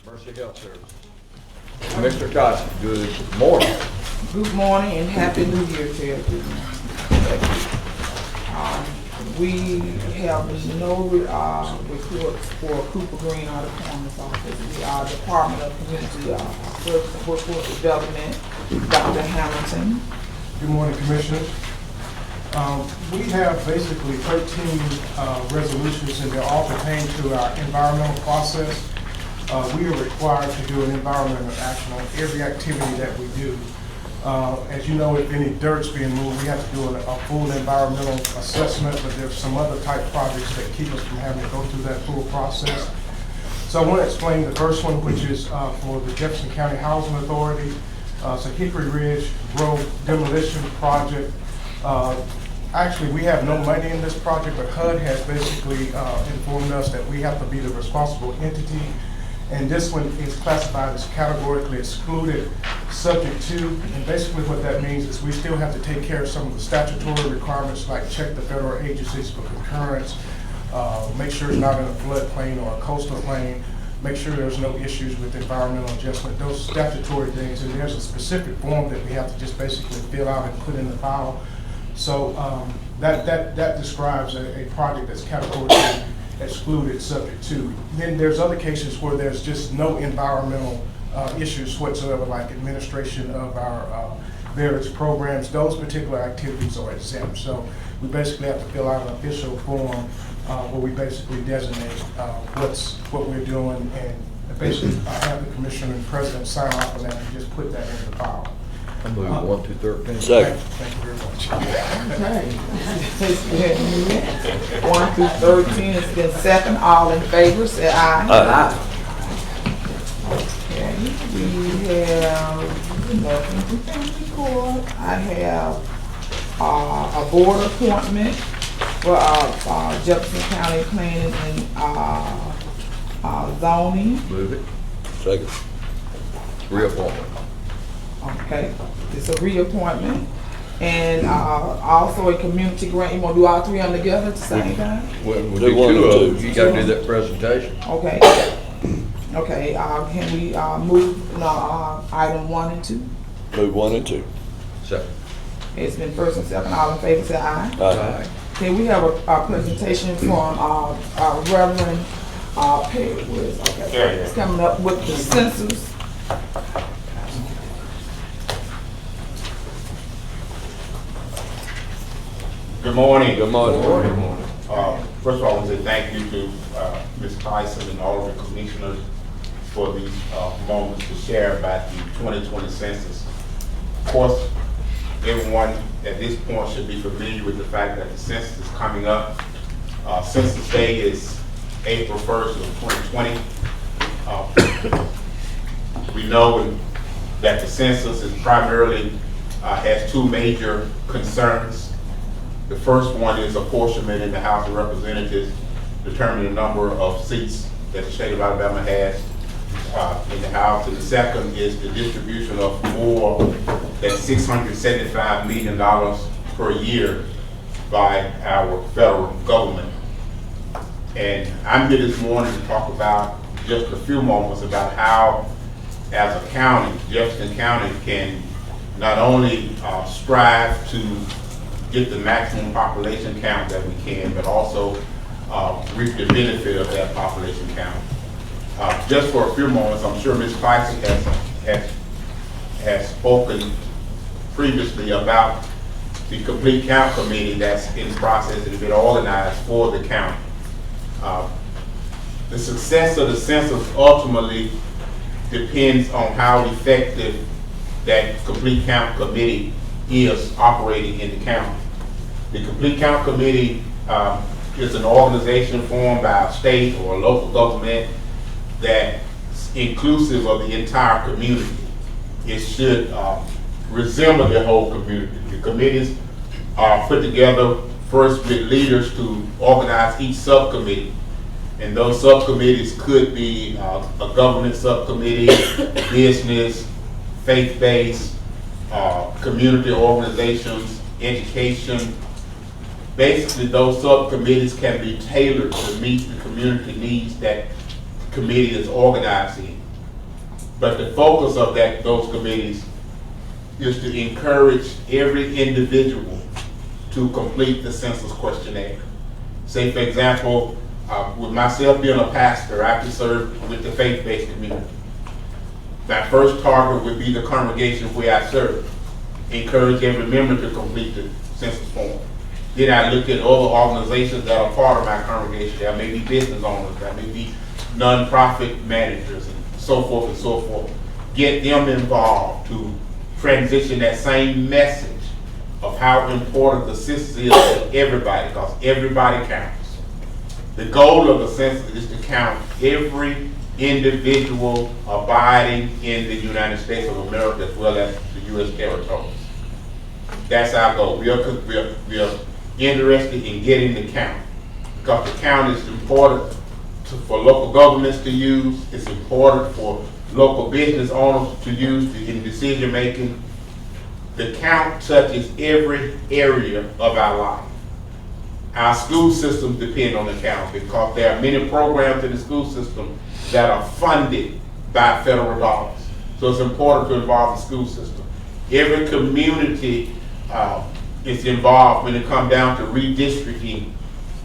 Mercy Health Service. Mr. Costin, good morning. Good morning and happy new year to everyone. We have no reports for Cooper Green out of Corner's office. We are Department of Community Service and Workforce Development, Dr. Hamilton. Good morning, Commissioners. We have basically 13 resolutions, and they all pertain to our environmental process. We are required to do an environmental action on every activity that we do. As you know, if any dirt's being moved, we have to do a full environmental assessment, but there's some other type projects that keep us from having to go through that full process. So I want to explain the first one, which is for the Jefferson County Housing Authority. It's a Hickory Ridge Road demolition project. Actually, we have no money in this project, but HUD has basically informed us that we have to be the responsible entity. And this one is classified as categorically excluded, subject to, and basically what that means is we still have to take care of some of the statutory requirements, like check the federal agencies for concurrence, make sure it's not in a floodplain or a coastal plain, make sure there's no issues with environmental adjustment, those statutory things, and there's a specific form that we have to just basically fill out and put in the file. So that describes a project that's categorically excluded, subject to. Then there's other cases where there's just no environmental issues whatsoever, like administration of our various programs. Those particular activities are exempt. So we basically have to fill out an official form where we basically designate what we're doing, and basically have the commissioner and president sign off on that and just put that in the file. I move 1 through 13. Second. Thank you very much. Okay. 1 through 13 has been second. All in favor, say aye. Aye. Okay, we have nothing to report. I have a board appointment for Jefferson County Planning and Zoning. Move it. Second. Reappointment. Okay, it's a reappointment. And also a community grant. You want to do all three of them together at the same time? Well, we'll Do do one 2 and of two. them. You gotta do that presentation. Okay. Okay, can we move item 1 and 2? Move 1 and 2. Second. It's been first and second. All in favor, say aye. Aye. Okay, we have a presentation from Reverend Perry. Okay, it's coming up with the census. Good morning. Good morning. First of all, I want to say thank you to Ms. Tyson and all of the commissioners for these moments to share about the 2020 census. Of course, everyone at this point should be familiar with the fact that the census is coming up. Census Day is April 1st of 2020. We know that the census is primarily has 2 major concerns. The first one is apportionment in the House of Representatives, determining the number of seats that the state of Alabama has in the House. And the second is the distribution of more than $675 million per year by our federal government. And I'm here this morning to talk about just a few moments about how, as a county, Jefferson County can not only strive to get the maximum population count that we can, but also reap the benefit of that population count. Just for a few moments, I'm sure Ms. Tyson has spoken previously about the complete count committee that's in process and has been organized for the count. The success of the census ultimately depends on how effective that complete count committee is operating in the county. The Complete Count Committee is an organization formed by a state or a local government that's inclusive of the entire community. It should resemble the whole community. The committees are put together first with leaders to organize each subcommittee. And those subcommittees could be a government subcommittee, business, faith-based, community organizations, education. Basically, those subcommittees can be tailored to meet the community needs that the committee is organizing. But the focus of those committees is to encourage every individual to complete the census questionnaire. Say, for example, with myself being a pastor, I can serve with the faith-based community. My first target would be the congregation where I serve. Encourage every member to complete the census form. Then I look at other organizations that are part of my congregation. There may be business owners, there may be nonprofit managers, and so forth and so forth. Get them involved to transition that same message of how important the census is to everybody, because everybody counts. The goal of the census is to count every individual abiding in the United States of America as well as the U.S. territories. That's our goal. We are interested in getting the count, because the count is important for local governments to use. It's important for local business owners to use in decision making. The count touches every area of our life. Our school systems depend on the count because there are many programs in the school system that are funded by federal dollars. So it's important to involve the school system. Every community is involved when it comes down to redistricting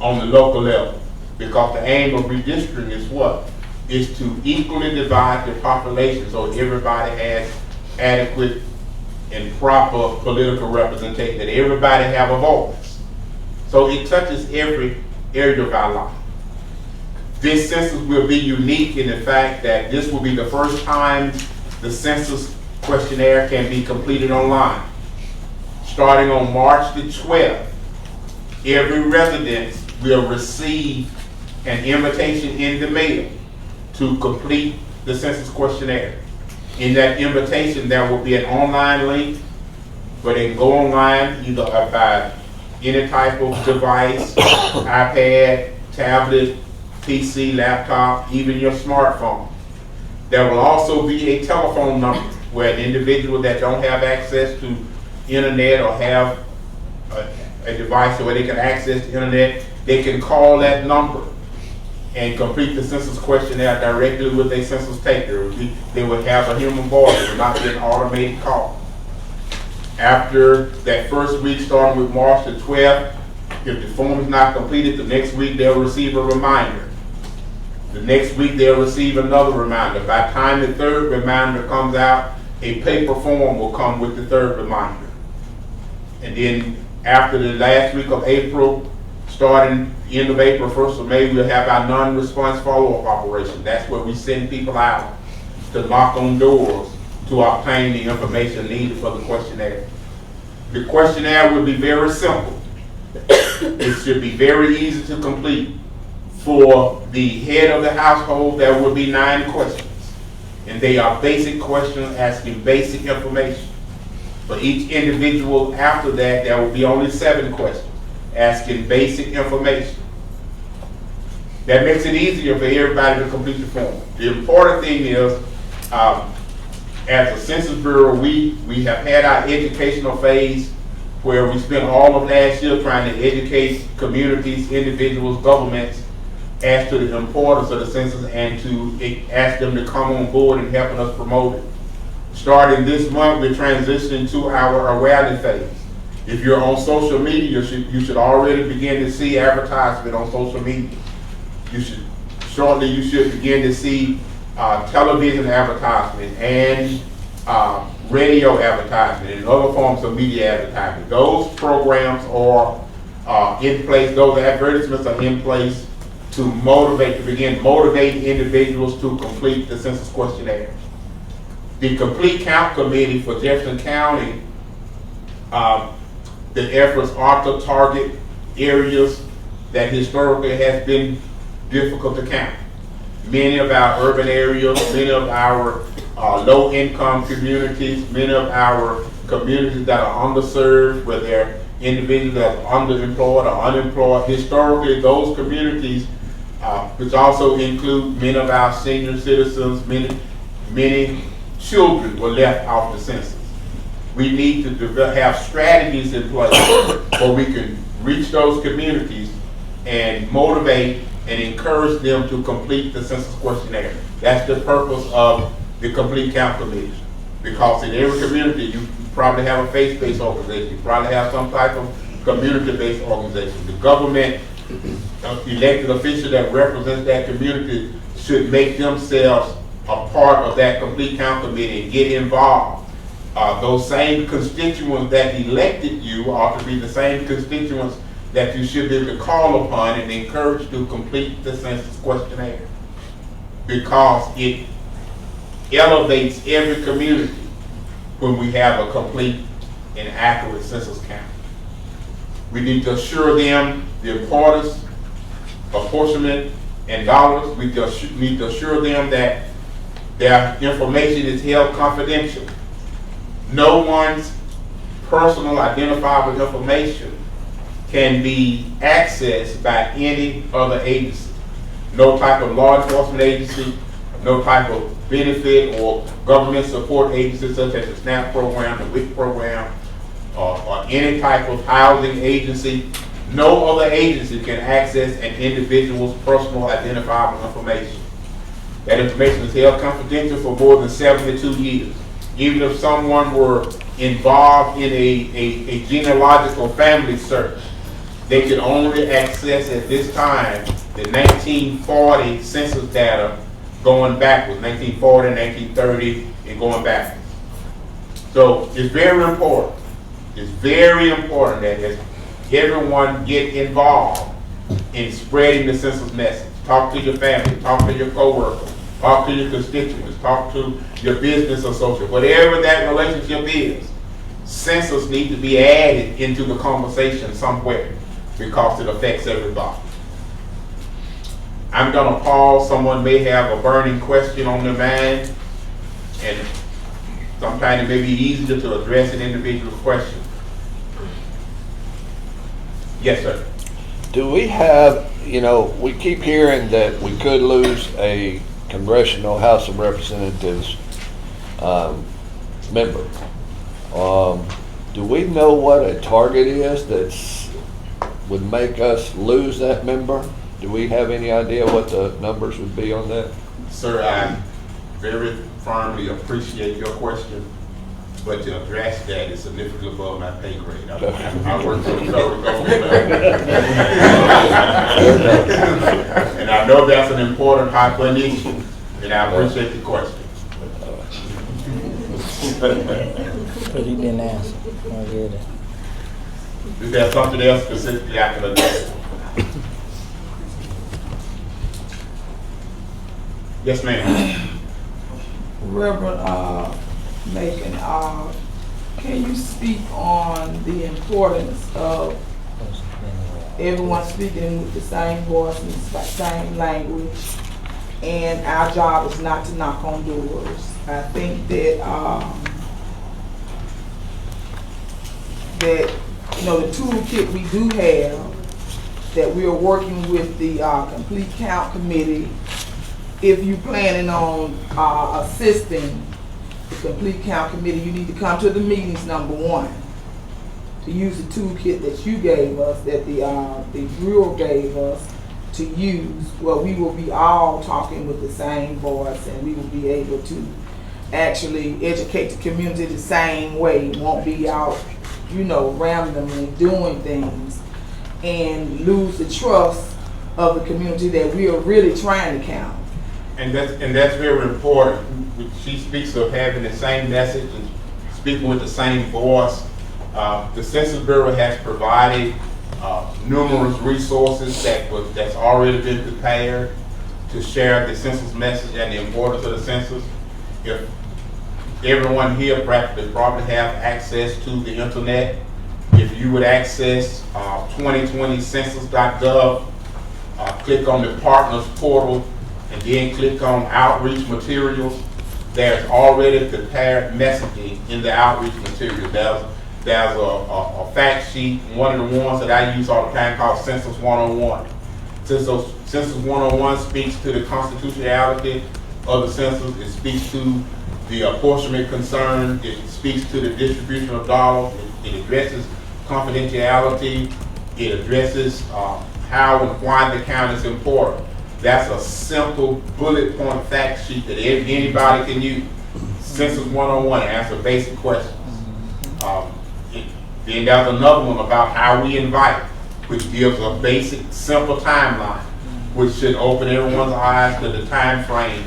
on the local level, because the aim of redistricting is what? Is to equally divide the population so everybody has adequate and proper political representation, that everybody have a voice. So it touches every area of our life. This census will be unique in the fact that this will be the first time the census questionnaire can be completed online. Starting on March the 12th, every resident will receive an invitation in the mail to complete the census questionnaire. In that invitation, there will be an online link where they can go online either by any type of device, iPad, tablet, PC, laptop, even your smartphone. There will also be a telephone number where an individual that don't have access to internet or have a device where they can access the internet, they can call that number and complete the census questionnaire directly with a census taker. They would have a human voice. It would not be an automated call. After that first week, starting with March the 12th, if the form is not completed, the next week they'll receive a reminder. The next week they'll receive another reminder. By the time the third reminder comes out, a paper form will come with the third reminder. And then after the last week of April, starting the end of April, 1st of May, we'll have our non-response follow-up operation. That's where we send people out to knock on doors to obtain the information needed for the questionnaire. The questionnaire will be very simple. It should be very easy to complete. For the head of the household, there will be 9 questions. And they are basic questions asking basic information. For each individual after that, there will be only 7 questions asking basic information. That makes it easier for everybody to complete the form. The important thing is, as a Census Bureau, we have had our educational phase where we spent all of last year trying to educate communities, individuals, governments as to the importance of the census and to ask them to come on board and helping us promote it. Starting this month, we're transitioning to our awareness phase. If you're on social media, you should already begin to see advertisement on social media. Shortly you should begin to see television advertisement and radio advertisement and other forms of media advertisement. Those programs are in place, those advertisements are in place to begin motivating individuals to complete the census questionnaire. The Complete Count Committee for Jefferson County, the efforts are to target areas that historically has been difficult to count. Many of our urban areas, many of our low-income communities, many of our communities that are underserved, where there are individuals that are underemployed or unemployed. Historically, those communities, which also include many of our senior citizens, many children were left off the census. We need to have strategies in place where we can reach those communities and motivate and encourage them to complete the census questionnaire. That's the purpose of the complete count committee. Because in every community, you probably have a faith-based organization, you probably have some type of community-based organization. The government elected official that represents that community should make themselves a part of that complete count committee and get involved. Those same constituents that elected you ought to be the same constituents that you should be able to call upon and encourage to complete the census questionnaire, because it elevates every community when we have a complete and accurate census count. We need to assure them the importance of apportionment and dollars. We just need to assure them that their information is held confidential. No one's personal identifiable information can be accessed by any other agency. No type of law enforcement agency, no type of benefit or government support agency such as the SNAP program, the WIC program, or any type of housing agency. No other agency can access an individual's personal identifiable information. That information is held confidential for more than 72 years. Even if someone were involved in a genealogical family search, they could only access at this time the 1940 census data going backwards, 1940, 1930, and going backwards. So it's very important. It's very important that everyone get involved in spreading the census message. Talk to your family, talk to your coworkers, talk to your constituents, talk to your business associate, whatever that relationship is. Census needs to be added into the conversation somewhere because it affects everybody. I'm going to pause. Someone may have a burning question on their mind, and sometimes it may be easier to address an individual question. Yes, sir. Do we have, we keep hearing that we could lose a Congressional House of Representatives member. Do we know what a target is that would make us lose that member? Do we have any idea what the numbers would be on that? Sir, I very firmly appreciate your question, but to address that is significantly above my pay grade. I work for the federal government. And I know that's an important hot button issue, and I appreciate the question. But he didn't answer. I get it. Is there something else specifically I can address? Yes, ma'am. Reverend Macon, can you speak on the importance of everyone speaking with the same voice and the same language, and our job is not to knock on doors? I think that the toolkit we do have, that we are working with the complete count committee. If you're planning on assisting the complete count committee, you need to come to the meetings, number one, to use the toolkit that you gave us, that the Bureau gave us to use, where we will be all talking with the same voice, and we will be able to actually educate the community the same way. We won't be out, randomly doing things and lose the trust of the community that we are really trying to count. And that's very important. She speaks of having the same message and speaking with the same voice. The Census Bureau has provided numerous resources that's already been prepared to share the census message and the importance of the census. If everyone here practically probably have access to the internet, if you would access 2020census.gov, click on the partners portal, and then click on outreach materials, there's already prepared messaging in the outreach material. There's a fact sheet, one of the ones that I use all the time, called Census 101. Census 101 speaks to the constitutionality of the census. It speaks to the apportionment concern. It speaks to the distribution of dollars. It addresses confidentiality. It addresses how and why the count is important. That's a simple bullet point fact sheet that anybody can use. Census 101, answer basic questions. Then there's another one about how we invite, which gives a basic, simple timeline, which should open everyone's eyes to the time frame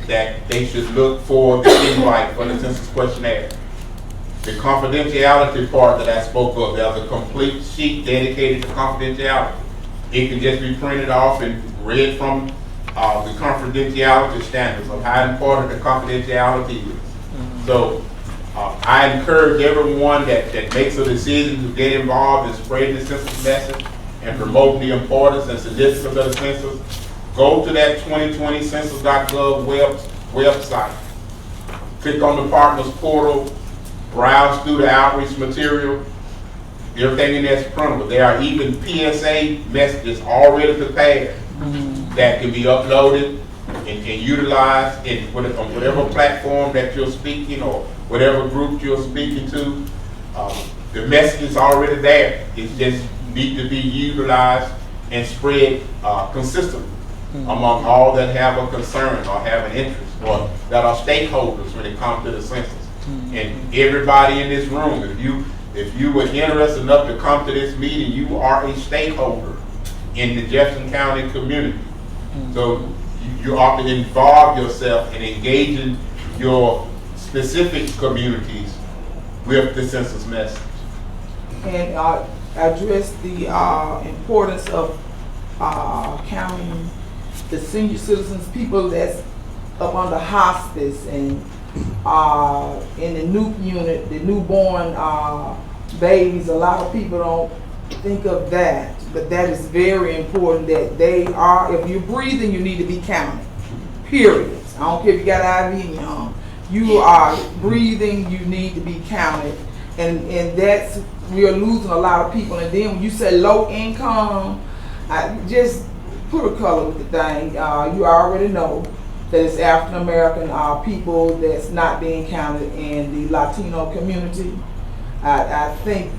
that they should look for the invite for the census questionnaire. The confidentiality part that I spoke of, there's a complete sheet dedicated to confidentiality. It can just be printed off and read from the confidentiality standards of how important the confidentiality is. So I encourage everyone that makes a decision to get involved in spreading the census message and promoting the importance and significance of the census. Go to that 2020 census.gov website. Click on the partners portal, browse through the outreach material. Everything in there is printable. There are even PSA messages already prepared that can be uploaded and utilized on whatever platform that you're speaking or whatever group you're speaking to. The message is already there. It just needs to be utilized and spread consistently among all that have a concern or have an interest or that are stakeholders when it comes to the census. And everybody in this room, if you were interested enough to come to this meeting, you are a stakeholder in the Jefferson County community. So you ought to involve yourself in engaging your specific communities with the census message. And address the importance of counting the senior citizens, people that's up under hospice and in the NUC unit, the newborn babies. A lot of people don't think of that, but that is very important that they are, if you're breathing, you need to be counted, period. I don't care if you got IV in your arm. You are breathing, you need to be counted. And that's, we are losing a lot of people. And then when you say low income, just put a color with the thing. You already know that it's African American people that's not being counted in the Latino community. I think,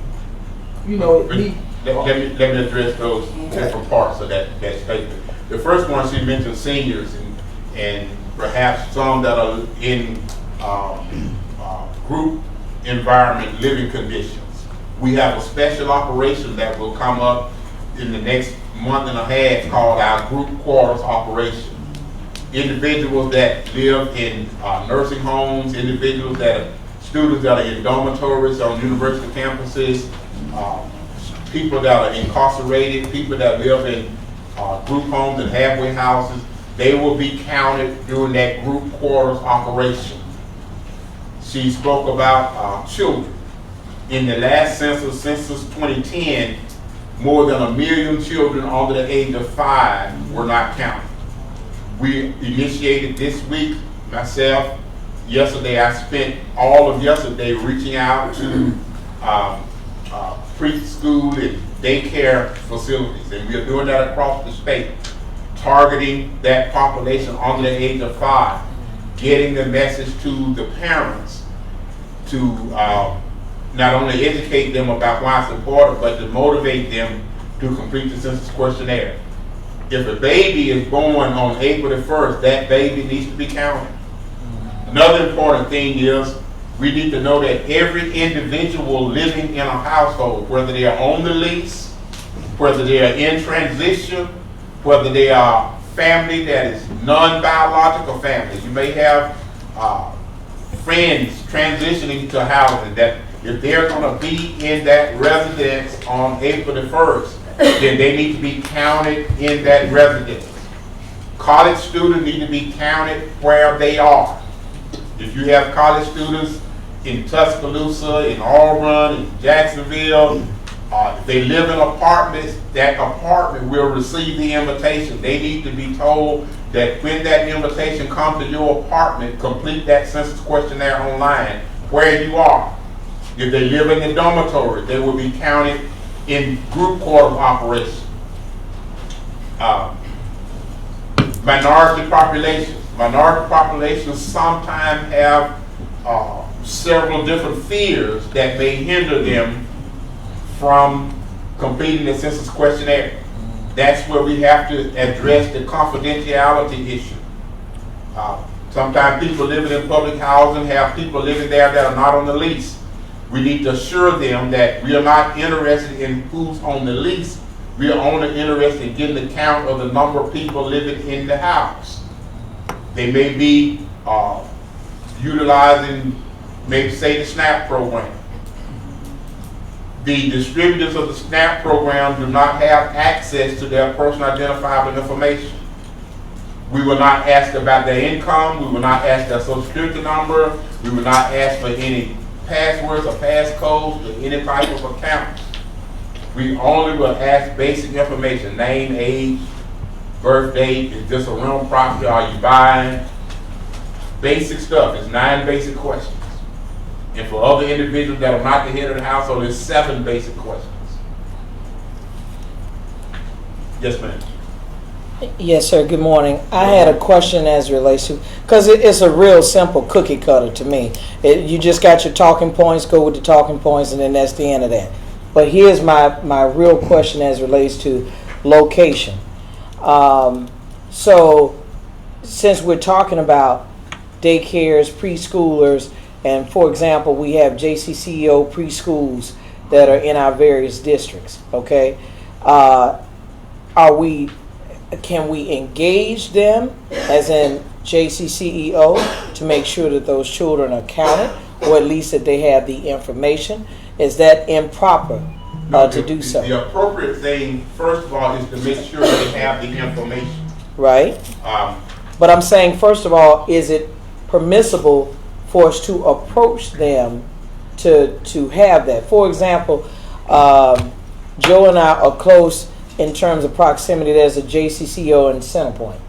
you know, it needs. Let me address those different parts of that statement. The first one, she mentioned seniors and perhaps some that are in group environment living conditions. We have a special operation that will come up in the next month and a half called our group quarters operation. Individuals that live in nursing homes, individuals that are students that are in dormitories on university campuses, people that are incarcerated, people that live in group homes and halfway houses, they will be counted during that group quarters operation. She spoke about children. In the last census 2010, more than 1 million children under the age of 5 were not counted. We initiated this week, myself, yesterday, I spent all of yesterday reaching out to preschool and daycare facilities, and we are doing that across the state, targeting that population under the age of 5, getting the message to the parents to not only educate them about why it's important, but to motivate them to complete the census questionnaire. If a baby is born on April the 1st, that baby needs to be counted. Another important thing is we need to know that every individual living in a household, whether they are on the lease, whether they are in transition, whether they are family that is non-biological family. You may have friends transitioning to housing that if they're going to be in that residence on April the 1st, then they need to be counted in that residence. College students need to be counted where they are. If you have college students in Tuscaloosa, in Auburn, in Jacksonville, if they live in apartments, that apartment will receive the invitation. They need to be told that when that invitation comes to your apartment, complete that census questionnaire online where you are. If they live in the dormitory, they will be counted in group quarters operation. Minority populations sometimes have several different fears that may hinder them from completing the census questionnaire. That's where we have to address the confidentiality issue. Sometimes people living in public housing have people living there that are not on the lease. We need to assure them that we are not interested in who's on the lease. We are only interested in getting the count of the number of people living in the house. They may be utilizing, maybe say, the SNAP program. The distributors of the SNAP program do not have access to their personal identifiable information. We will not ask about their income. We will not ask their social security number. We will not ask for any passwords or passcodes to any type of account. We only will ask basic information: name, age, birth date, is this a rental property, are you buying? Basic stuff. It's 9 basic questions. And for other individuals that are not the head of the household, it's 7 basic questions. Yes, ma'am. Yes, sir. Good morning. I had a question as it relates to, because it's a real simple cookie cutter to me. You just got your talking points, go with the talking points, and then that's the end of that. But here's my real question as it relates to location. So since we're talking about daycares, preschoolers, and for example, we have JCCEO preschools that are in our various districts, okay? Can we engage them, as in JCCEO, to make sure that those children are counted, or at least that they have the information? Is that improper to do so? The appropriate thing, first of all, is to make sure they have the information. Right. But I'm saying, first of all, is it permissible for us to approach them to have that? For example, Joe and I are close in terms of proximity. There's a JCCO in Centerpoint.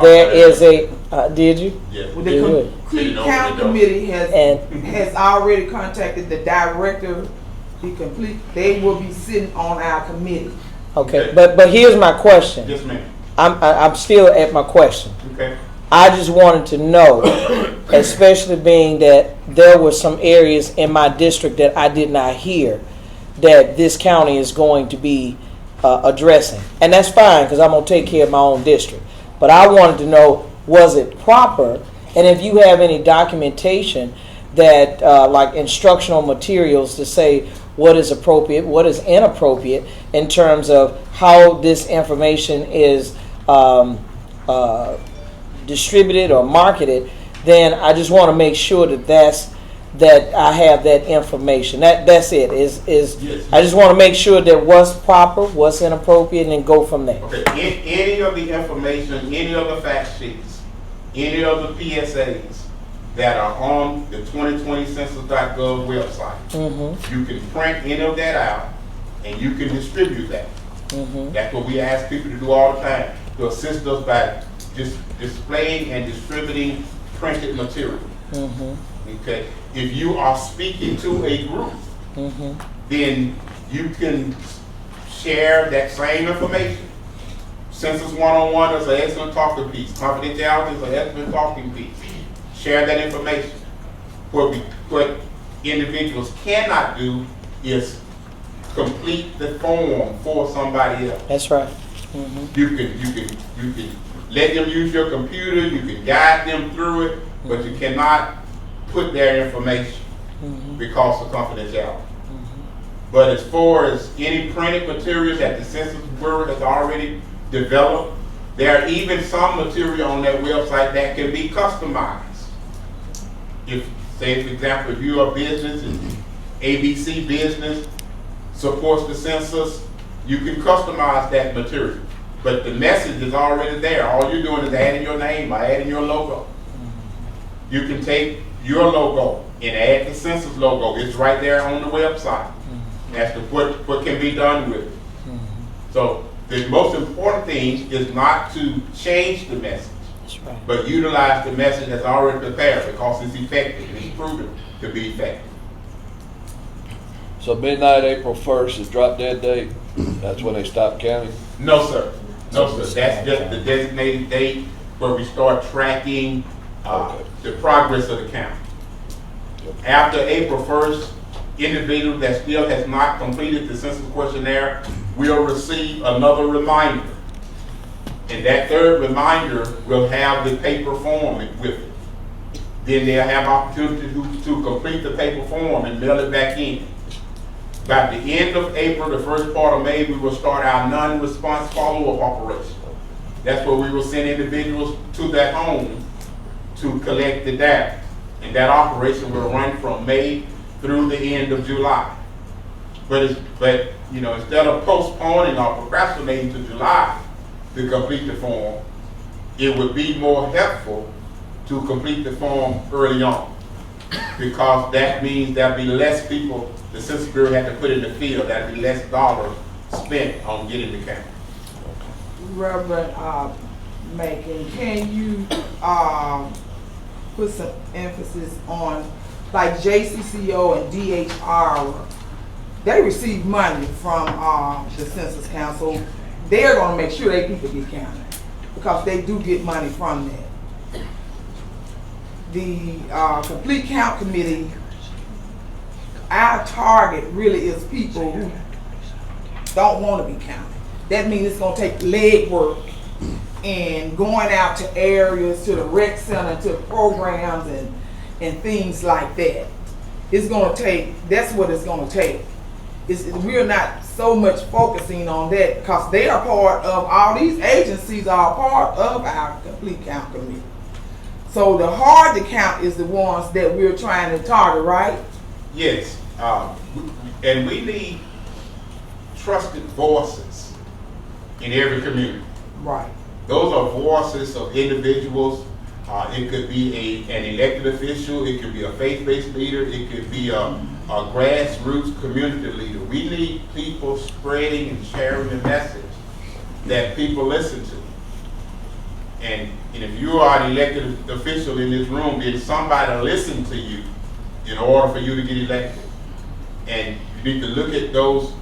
There is a. Did you? Yes. Well, the complete count committee has already contacted the director. They will be sitting on our committee. Okay, but here's my question. Yes, ma'am. I'm still at my question. Okay. I just wanted to know, especially being that there were some areas in my district that I did not hear that this county is going to be addressing. And that's fine, because I'm going to take care of my own district. But I wanted to know, was it proper? And if you have any documentation that, like instructional materials to say what is appropriate, what is inappropriate in terms of how this information is distributed or marketed, then I just want to make sure that I have that information. That's it. Yes. I just want to make sure that what's proper, what's inappropriate, and then go from there. Okay. Any of the information, any of the fact sheets, any of the PSAs that are on the 2020 census.gov website, you can print any of that out and you can distribute that. That's what we ask people to do all the time, to assist us by just displaying and distributing printed material. Okay. If you are speaking to a group, then you can share that same information. Census 101 is an excellent talking piece. Confidentiality is an excellent talking piece. Share that information. What individuals cannot do is complete the form for somebody else. That's right. You can let them use your computer. You can guide them through it, but you cannot put their information because of confidentiality. But as far as any printed materials that the Census Bureau has already developed, there are even some material on that website that can be customized. If, say for example, if you're a business and ABC Business supports the census, you can customize that material. But the message is already there. All you're doing is adding your name or adding your logo. You can take your logo and add the census logo. It's right there on the website as to what can be done with it. So the most important thing is not to change the message, but utilize the message that's already prepared, because it's effective. It's proven to be effective. So midnight, April 1st is drop dead date? That's when they stop counting? No, sir. No, sir. That's just the designated date where we start tracking the progress of the count. After April 1st, individual that still has not completed the census questionnaire will receive another reminder. And that third reminder will have the paper form with it. Then they'll have opportunity to complete the paper form and mail it back in. By the end of April, the first part of May, we will start our non-response follow-up operation. That's where we will send individuals to their home to collect the data. And that operation will run from May through the end of July. But you know, instead of postponing or procrastinating to July to complete the form, it would be more helpful to complete the form early on, because that means there'll be less people the Census Bureau had to put in the field. There'll be less dollars spent on getting the count. Reverend Macon, can you put some emphasis on, like JCCO and DHR, they receive money from the Census Council. They're going to make sure they people get counted because they do get money from that. The Complete Count Committee, our target really is people who don't want to be counted. That means it's going to take leg work and going out to areas, to the rec center, to programs and things like that. It's going to take, that's what it's going to take. We're not so much focusing on that because they are part of, all these agencies are part of our Complete Count Committee. So the hard to count is the ones that we're trying to target, right? Yes, and we need trusted voices in every community. Right. Those are voices of individuals. It could be an elected official, it could be a faith-based leader, it could be a grassroots community leader. We need people spreading and sharing the message that people listen to. And if you are an elected official in this room, then somebody listen to you in order for you to get elected. And you need to look at those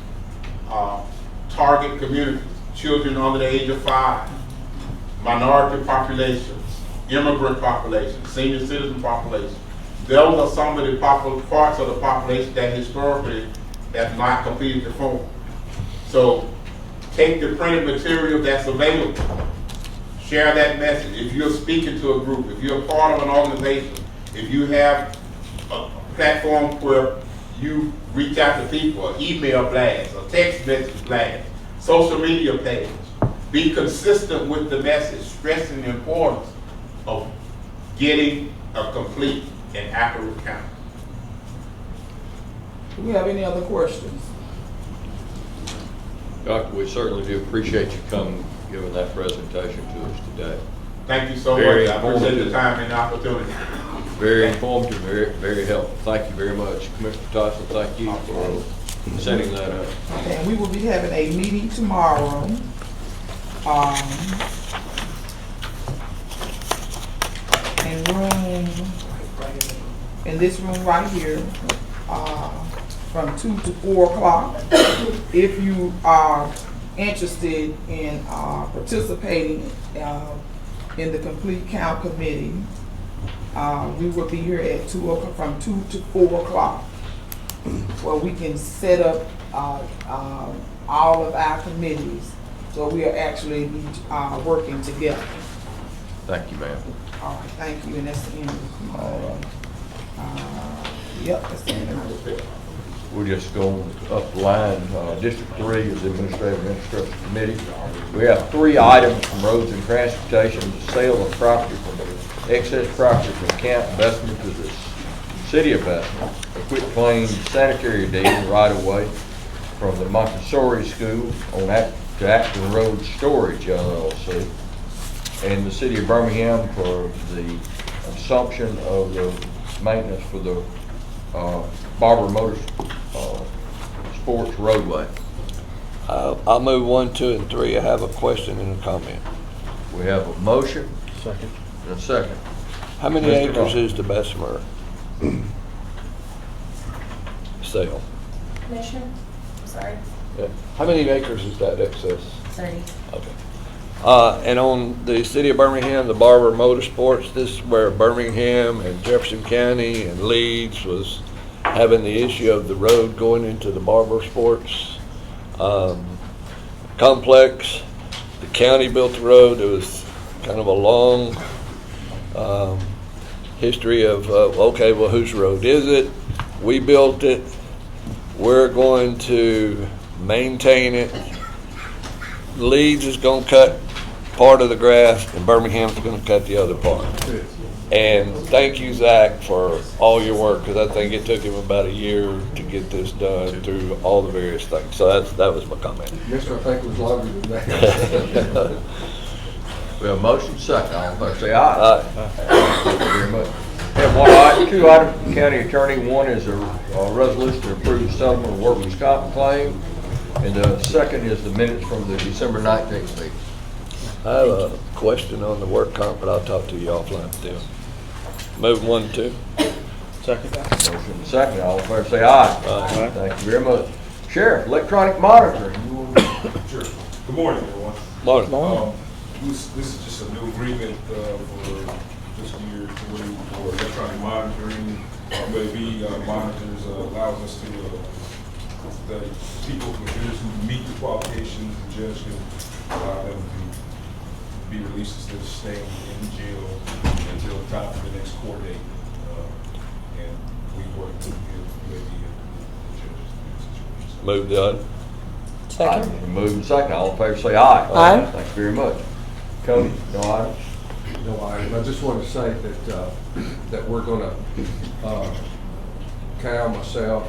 target communities: children under the age of 5, minority populations, immigrant populations, senior citizen population. Those are some of the parts of the population that historically have not completed the form. So take the printed material that's available. Share that message. If you're speaking to a group, if you're part of an organization, if you have a platform where you reach out to people, an email blast, a text message blast, social media page, be consistent with the message, stressing the importance of getting a complete and accurate count. Do we have any other questions? Doctor, we certainly do appreciate you coming, giving that presentation to us today. Thank you so Very much. I appreciate informative. the time and the opportunity. Very informative, very helpful. Thank you very much. Commissioner Tyson, thank you for setting that up. And we will be having a meeting tomorrow. In this room right here, from 2 to 4 o'clock. If you are interested in participating in the Complete Count Committee, we will be here at from 2 to 4 o'clock, where we can set up all of our committees, so we are actually working together. Thank you, ma'am. All right, thank you, and that's the end of the report. Yep, that's the end of the report. We're just going up the line. District 3 is the Administrative and Infrastructure Committee. We have 3 items from Roads and Transportation: the sale of property from excess property from Camp Investment to the City Investment, a quit claim sanitary deed right away from the Montessori School to Acton Road Storage LLC, and the City of Birmingham for the assumption of the maintenance for the Barber Motors Sports Roadway. I'll move 1, 2, and 3. I have a question and a comment. We have a motion. Second. And a second. How many Mr. acres Ross. is the Bessemer sale? Commissioner, I'm sorry, Yeah. How many acres is that excess? 30. Okay. And on the City of Birmingham, the Barber Motorsports, this is where Birmingham and Jefferson County and Leeds was having the issue of the road going into the Barber Sports complex. The county built the road. It was kind of a long history of, okay, well, whose road is it? We built it. We're going to maintain it. Leeds is going to cut part of the grass, and Birmingham's going to cut the other part. And thank you, Zach, for all your work, because I think it took him about a year to get this done through all the various things. So that was my comment. Yes, I think it was longer than that. We have a motion second. All in favor say aye. Aye. Thank you very much. We have one item, two items from the county attorney. One is a resolution to approve the settlement of workers' comp claim. And the second is the minutes from the December 19th meeting. I have a question on the work comp, but I'll talk to you offline still. Move 1 and 2. Motion second. All in favor say aye. Aye. Thank you very much. Sheriff, electronic monitoring. Sure. Good morning, everyone. Morning. This is just a new agreement for fiscal year 20 for electronic monitoring. UAV monitors allows us to, the people, computers who meet the qualifications, the judge can allow them to be released instead of staying in jail until time for the next court date. And we work with the UAV and the judges in this situation. Move the item. Second. Moving second. All in favor say aye. Aye. Thank you very much. Cody, no items? No item. I just want to say that, that we're going to, Cal, myself,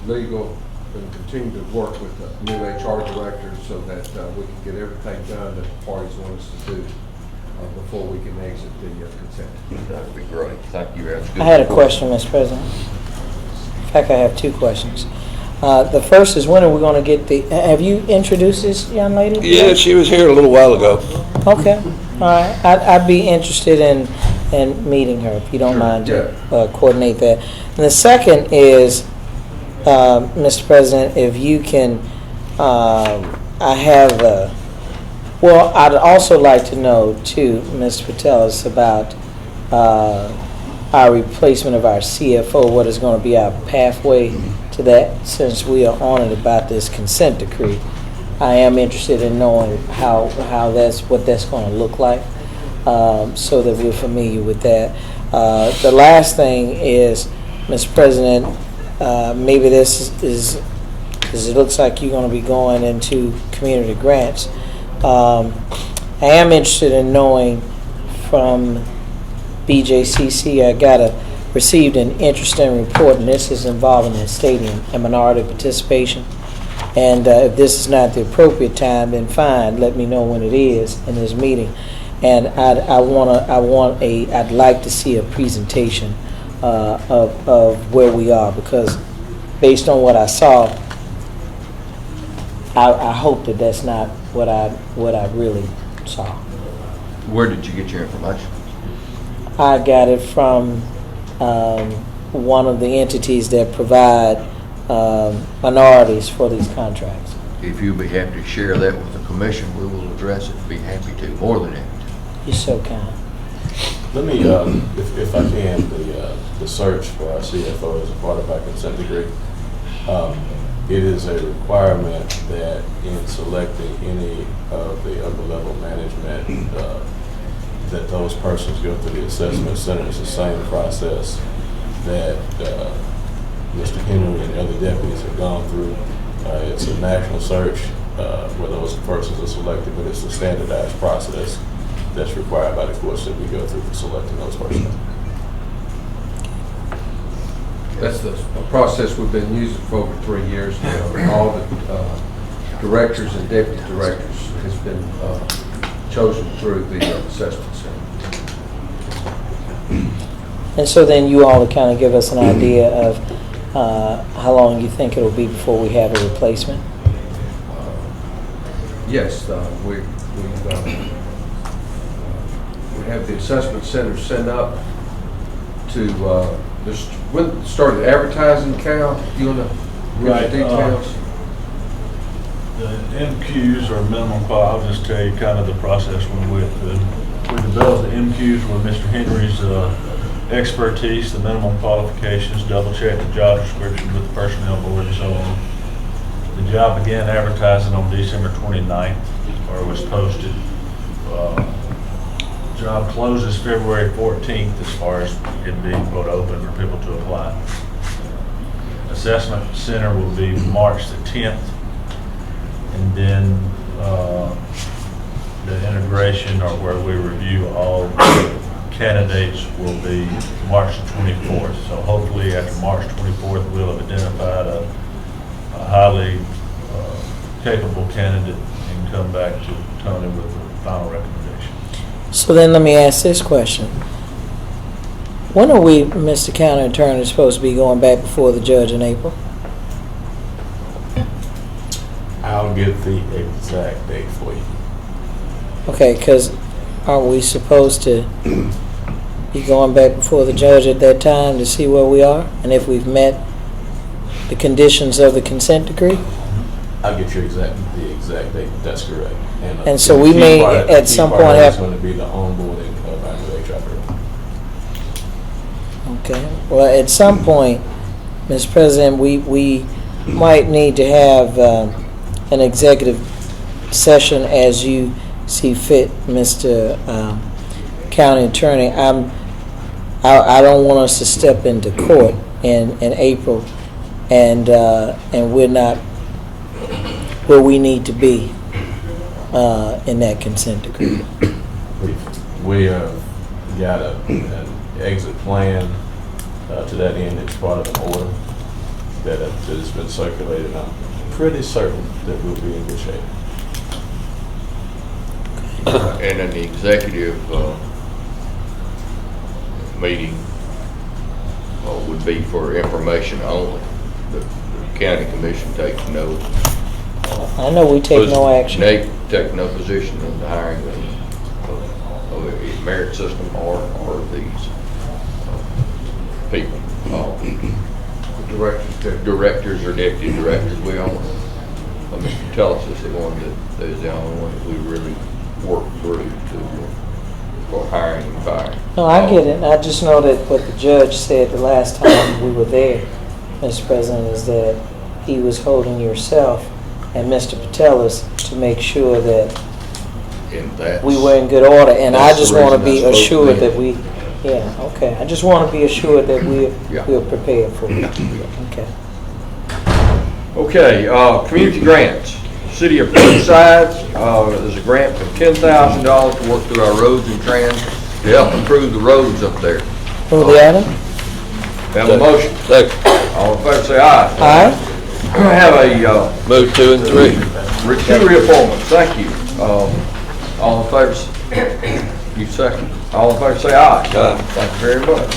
legal, going to continue to work with the new HR director so that we can get everything done that the parties want us to do before we can exit the consent. That would be great. Thank you. That's good. I had a question, Mr. President. In fact, I have two questions. The first is, when are we going to get the, have you introduced this young lady? Yeah, she was here a little while ago. Okay, all right. I'd be interested in meeting her, if you don't Sure, mind to yeah. coordinate that. And the second is, Mr. President, if you can, I have, well, I'd also like to know, too, Mr. Patelis, about our replacement of our CFO, what is going to be our pathway to that, since we are on it about this consent decree. I am interested in knowing how what that's going to look like, so that we're familiar with that. The last thing is, Mr. President, maybe this is, because it looks like you're going to be going into community grants. I am interested in knowing from BJCC, received an interesting report, and this is involving the stadium and minority participation. And if this is not the appropriate time, then fine, let me know when it is in this meeting. And I'd like to see a presentation of where we are, because based on what I saw, I hope that that's not what I really saw. Where did you get your information? I got it from one of the entities that provide minorities for these contracts. If you'll be happy to share that with the commission, we will address it. Be happy to, more than happy You're so kind. Let me, if I can, the search for our CFO as a part of our consent decree. It is a requirement that in selecting any of the upper level management, that those persons go through the assessment center. It's the same process that Mr. Henry and the other deputies have gone through. It's a national search where those persons are selected, but it's a standardized process that's required by the courts that we go through for selecting those persons. That's the process we've been using for over 3 years now. All the directors and deputy directors has been chosen through the assessment center. And so then you all kind of give us an idea of how long you think it'll be before we have a replacement? Yes, we have the assessment center set up to when started advertising. Cal, you want to give the details? The MQs are minimum qual. I'll just tell you kind of the process we went through. We developed the MQs with Mr. Henry's expertise, the minimum qualifications, double check the job description with the personnel board and so on. The job began advertising on December 29th, or was posted. Job closes February 14th as far as it being put open for people to apply. Assessment center will be March the 10th, and then the integration, or where we review all candidates, will be March the 24th. So hopefully after March 24th, we'll have identified a highly capable candidate and come back to Tony with the final recommendation. So then let me ask this question. When are we, Mr. County Attorney, supposed to be going back before the judge in April? I'll get the exact date for you. Okay, because aren't we supposed to be going back before the judge at that time to see where we are? And if we've met the conditions of the consent decree? I'll get you the exact date. That's correct. And so we may at some point have. It's going to be the onboarding of our new HR director. Okay. Well, at some point, Mr. President, we might need to have an executive session as you see fit, Mr. County Attorney. I don't want us to step into court in April, and we're not where we need to be in that consent decree. We have got an exit plan to that end. It's part of an order that has been circulated. I'm pretty certain that we'll be in good shape. And in the executive meeting would be for information only. The county commission takes no. I know we take no action. They take no position in the hiring of the merit system or these people. Directors or deputy directors, we only. Mr. Tellis is the one that is the only one that we really work through for hiring and firing. No, I get it. I just know that what the judge said the last time we were there, Mr. President, is that he was holding yourself and Mr. Patelis to make sure that we were in good order. And I just want to be assured that we, I just want to be assured that we're prepared for it. Okay. Okay, community grants. City of Riverside, there's a grant for $10,000 to work through our roads and trans to help improve the roads up there. Move the item. Have a motion. All in favor say aye. Aye. I have a Move 2 and 3. two reappointments. Thank you. All in favor, you second. All in favor say aye. Aye. Thank you very much.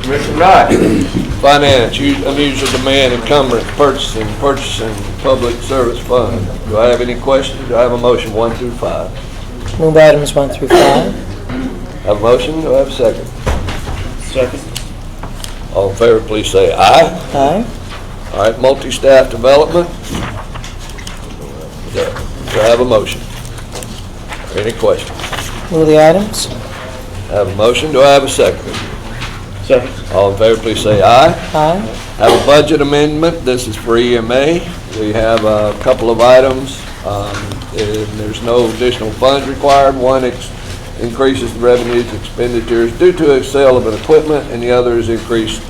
Commissioner Knight. Finance, unusual demand encumbrance, purchasing public service fund. Do I have any questions? Do I have a motion 1 through 5? Move items 1 through 5. Have a motion? Do I have a second? Second. All in favor, please say aye. Aye. All right, multi-staff development. Do I have a motion? Any questions? Move the items. Have a motion? Do I have a second? Second. All in favor, please say aye. Aye. Have a budget amendment. This is for EMA. We have a couple of items, and there's no additional funds required. One increases the revenues and expenditures due to a sale of an equipment, and the other is increased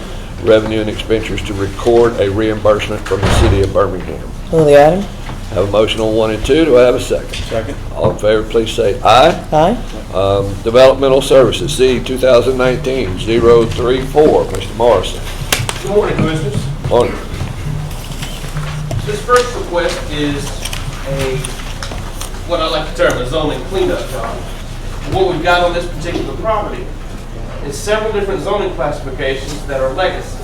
revenue and expenditures to record a reimbursement from the city of Birmingham. Move the item. Have a motion on 1 and 2. Do I have a second? Second. All in favor, please say aye. Aye. Developmental Services, C 2019-034. Mr. Morrison. Good morning, Commissioners. Morning. This first request is what I like to term a zoning cleanup job. What we've got on this particular property is several different zoning classifications that are legacy.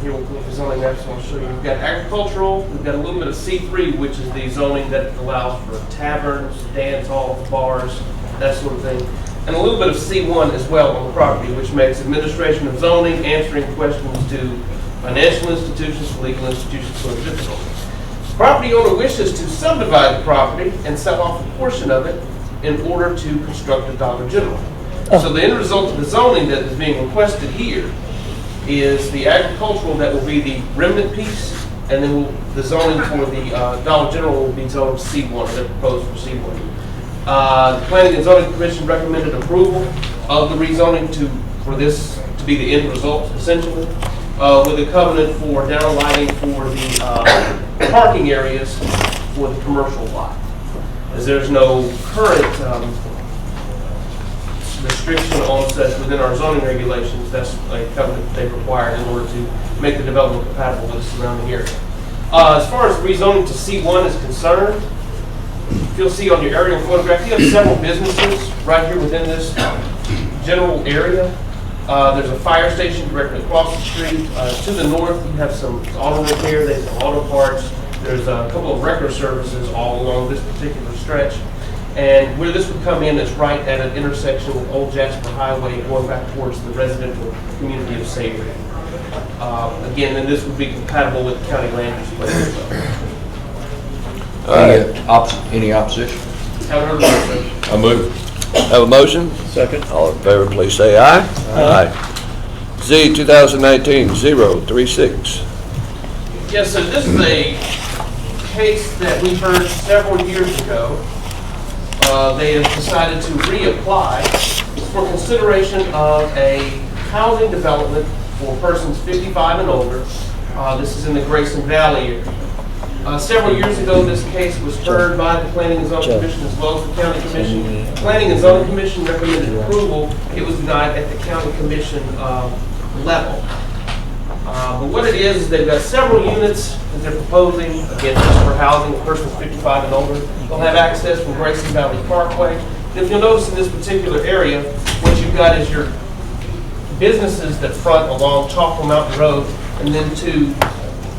Here we'll put the zoning maps, I'll show you. We've got agricultural, we've got a little bit of C3, which is the zoning that allows for taverns, dance halls, bars, that sort of thing. And a little bit of C1 as well on the property, which makes administration of zoning, answering questions to financial institutions, legal institutions sort of difficult. The property owner wishes to subdivide the property and sell off a portion of it in order to construct a Dollar General. So the end result of the zoning that is being requested here is the agricultural that will be the remnant piece, and then the zoning for the Dollar General will be zoned C1, they're proposed for C1. The Planning and Zoning Commission recommended approval of the rezoning for this to be the end result, essentially, with a covenant for downlighting for the parking areas for the commercial lot. As there's no current restriction on such within our zoning regulations, that's a covenant they require in order to make the development compatible with the surrounding area. As far as rezoning to C1 is concerned, if you'll see on your aerial photograph, you have several businesses right here within this general area. There's a fire station directly across the street. To the north, you have some auto repair, there's some auto parts. There's a couple of record services all along this particular stretch. And where this would come in is right at an intersection with Old Jasper Highway going back towards the residential community of Savory. Again, then this would be compatible with the county land use plan as well. Any opposition? Haven't heard of it. I move. Have a motion? Second. All in favor, please say aye. Aye. Z 2019-036. Yes, so this is a case that we heard several years ago. They have decided to reapply for consideration of a housing development for persons 55 and older. This is in the Grayson Valley area. Several years ago, this case was heard by the Planning and Zoning Commission as well as the County Commission. Planning and Zoning Commission recommended approval. It was denied at the County Commission level. But what it is they've got several units that they're proposing, again, just for housing of persons 55 and older. They'll have access from Grayson Valley Parkway. And if you'll notice in this particular area, what you've got is your businesses that front along Chalkle Mountain Road, and then to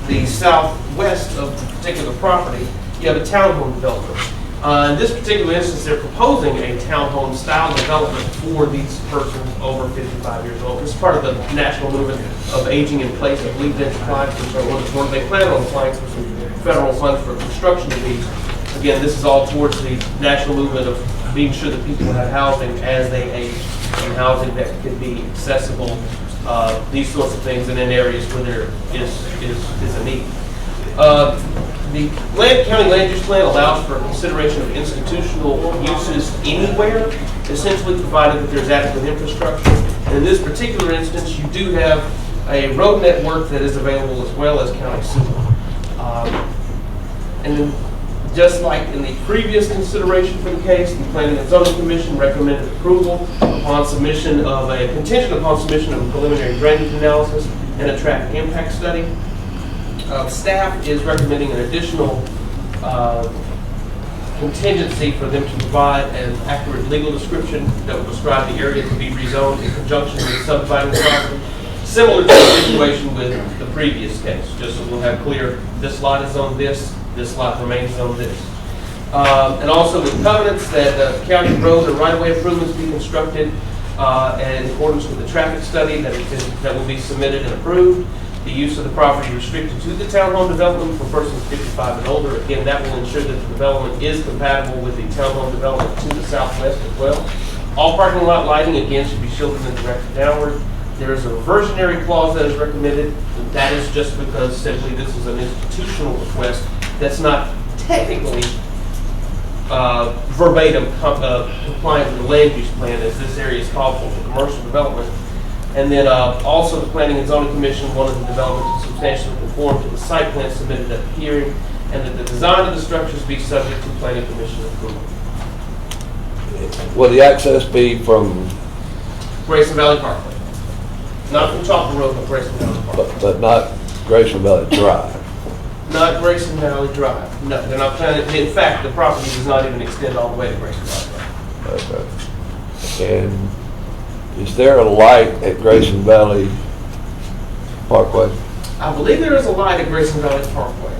the southwest of the particular property, you have a townhome development. In this particular instance, they're proposing a townhome style development for these persons over 55 years old. This is part of the national movement of aging in place. I believe they've applied for one. They plan on applying for some federal funds for construction of these. Again, this is all towards the national movement of being sure that people have housing as they age, and housing that can be accessible, these sorts of things, and in areas where there is a need. The county land use plan allows for consideration of institutional uses anywhere, essentially provided that there's adequate infrastructure. And in this particular instance, you do have a road network that is available as well as county sewer. And then, just like in the previous consideration for the case, the Planning and Zoning Commission recommended approval upon submission of a contingent upon submission of a preliminary drainage analysis and a traffic impact study. Staff is recommending an additional contingency for them to provide an accurate legal description that will describe the area to be rezoned in conjunction with subdividing property, similar to the situation with the previous case, just so we'll have clear, this lot is on this lot remains on this. And also with covenants that county road and right-of-way improvements be constructed in accordance with the traffic study that will be submitted and approved. The use of the property restricted to the townhome development for persons 55 and older. Again, that will ensure that the development is compatible with the townhome development to the southwest as well. All parking lot lighting, again, should be shielded and directed downward. There is a reversionary clause that is recommended. That is just because simply this is an institutional request that's not technically verbatim compliant with the land use plan, as this area is called for commercial development. And then also the Planning and Zoning Commission wanted the development to substantially conform to the site plan submitted at the hearing, and that the design of the structures be subject to Planning Commission approval. Will the access be from, Grayson Valley Parkway. Not from Chalker Road, but Grayson Valley Parkway. but not Grayson Valley Drive? Not Grayson Valley Drive. No, they're not planning. In fact, the property does not even extend all the way to Grayson Valley Drive. Okay. And is there a light at Grayson Valley Parkway? I believe there is a light at Grayson Valley Parkway.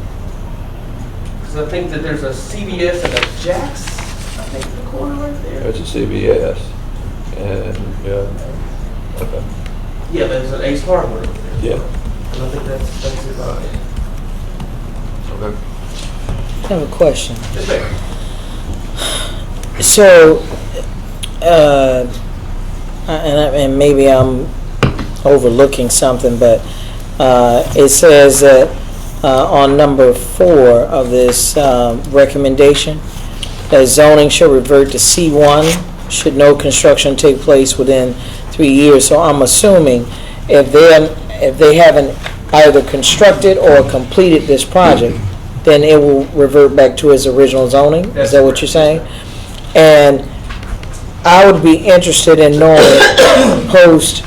Because I think that there's a CVS and a Jack's, I think, in the corner right there. There's a CVS. And, okay. Yeah, there's an Ace Hardware over there. Yeah. And I think that's about it. Okay. I have a question. Yes, ma'am. So, and maybe I'm overlooking something, but it says that on number 4 of this recommendation, that zoning shall revert to C1 should no construction take place within 3 years. So I'm assuming if they haven't either constructed or completed this project, then it will revert back to its original zoning? Is that what you're saying? And I would be interested in knowing, post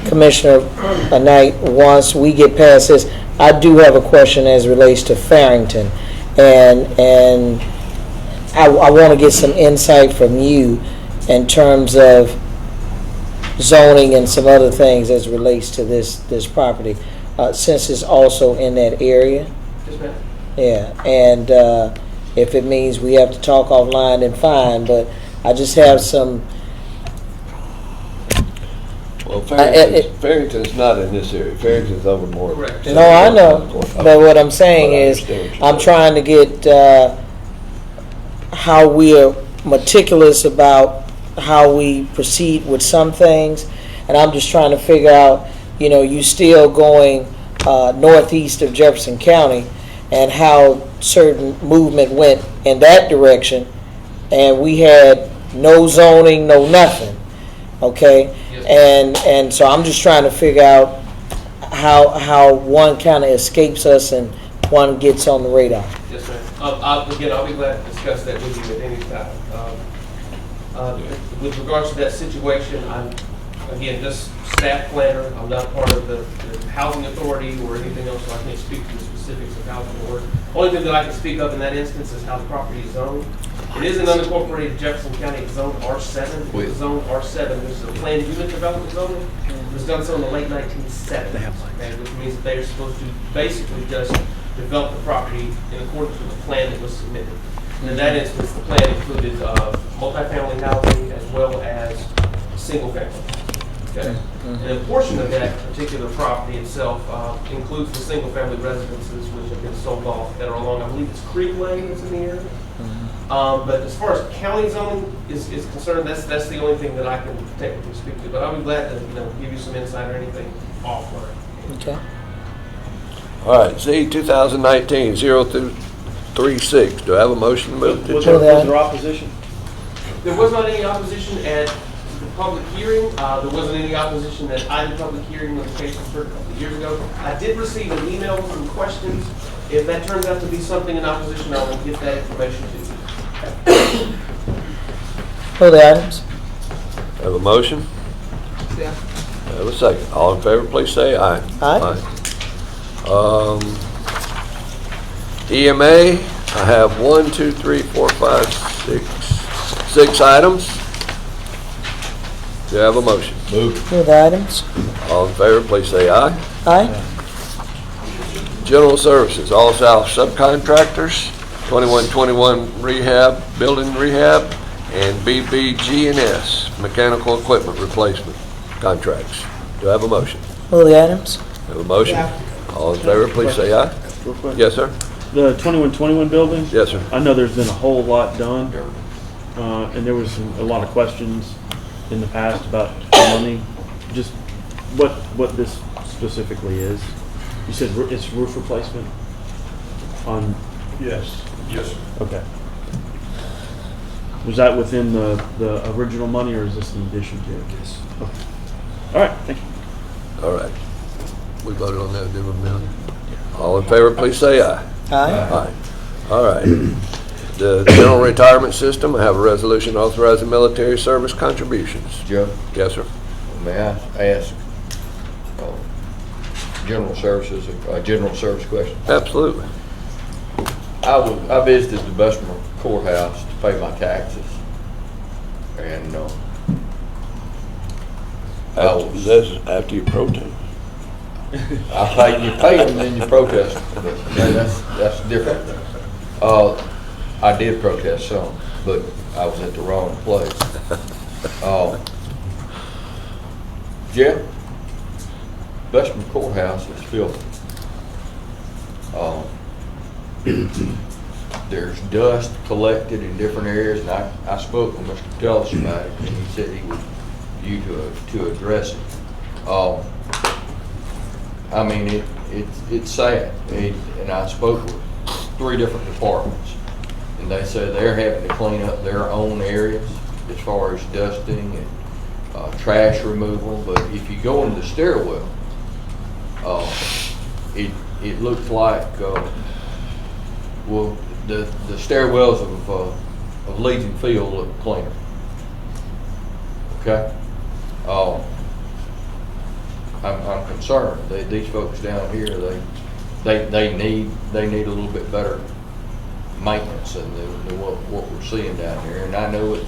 Commissioner Knight, once we get past this, I do have a question as it relates to Farrington. And I want to get some insight from you in terms of zoning and some other things as it relates to this property, since it's also in that area. Yes, ma'am. Yeah, and if it means we have to talk offline, then fine, but I just have some. Well, Farrington's not in this area. Farrington's over more. Correct. No, I know, but what I'm saying But I is, understand what you're I'm saying. trying to get how we are meticulous about how we proceed with some things, and I'm just trying to figure out, you still going northeast of Jefferson County, and how certain movement went in that direction, and we had no zoning, no nothing, okay? And so I'm just trying to figure out how one kind of escapes us and one gets on the radar. Yes, ma'am. I'll be glad to discuss that with you at any time. With regards to that situation, I'm, again, just staff planner. I'm not part of the housing authority or anything else, so I can't speak to the specifics of how it's going to work. Only thing that I can speak of in that instance is how the property is zoned. It is an unincorporated Jefferson County. It's zoned R7. It's zoned R7. This is a planned unit development zoning. It was done so in the late 1970s, okay, which means that they are supposed to basically just develop the property in accordance with the plan that was submitted. And in that instance, the plan included multifamily housing as well as single family. Okay? And a portion of that particular property itself includes the single family residences which have been sold off that are along, I believe it's Creek Lane that's in the area. But as far as county zoning is concerned, that's the only thing that I can technically speak to. But I'll be glad to give you some insight or anything offline. Okay. All right, Z 2019-0236. Do I have a motion to move to? Was there opposition? There was not any opposition at the public hearing. There wasn't any opposition at either public hearing when the case was heard a couple of years ago. I did receive an email with some questions. If that turns out to be something in opposition, I will get that information to you. Move the items. Have a motion? Yeah. Have a second. All in favor, please say aye. Aye. EMA, I have 1, 2, 3, 4, 5, 6 items. Do you have a motion? Move. Move the items. All in favor, please say aye. Aye. General Services, All South Subcontractors, 2121 Rehab, Building Rehab, and BBG&S, Mechanical Equipment Replacement Contracts. Do I have a motion? Move the items. Have a motion? Yeah. All in favor, please say aye. Real quick. Yes, sir? The 2121 building? Yes, sir. I know there's been a whole lot done, and there was a lot of questions in the past about money. Just what this specifically is. You said it's roof replacement on? Yes, sir. Okay. Was that within the original money, or is this in addition to it? Yes. Okay. All right, thank you. All right. We voted on that, didn't we, Millie? All in favor, please say aye. Aye. Aye. All right. The General Retirement System, I have a resolution authorizing military service contributions. Joe, Yes, sir. may I ask general services, general service question? Absolutely. I visited the Bessemer courthouse to pay my taxes, and That's after you protest. you pay them, then you protest them. But that's different. I did protest some, but I was at the wrong place. Jeff, Bessemer courthouse is filthy. there's dust collected in different areas, and I spoke with Mr. Tellis about it, and he said he would view to address it. I mean, it's sad, and I spoke with 3 different departments, and they said they're having to clean up their own areas as far as dusting and trash removal. But if you go in the stairwell, it looks like well, the stairwells of Legion Field look cleaner. Okay. I'm concerned. These folks down here, they need a little bit better maintenance than what we're seeing down here. And I know it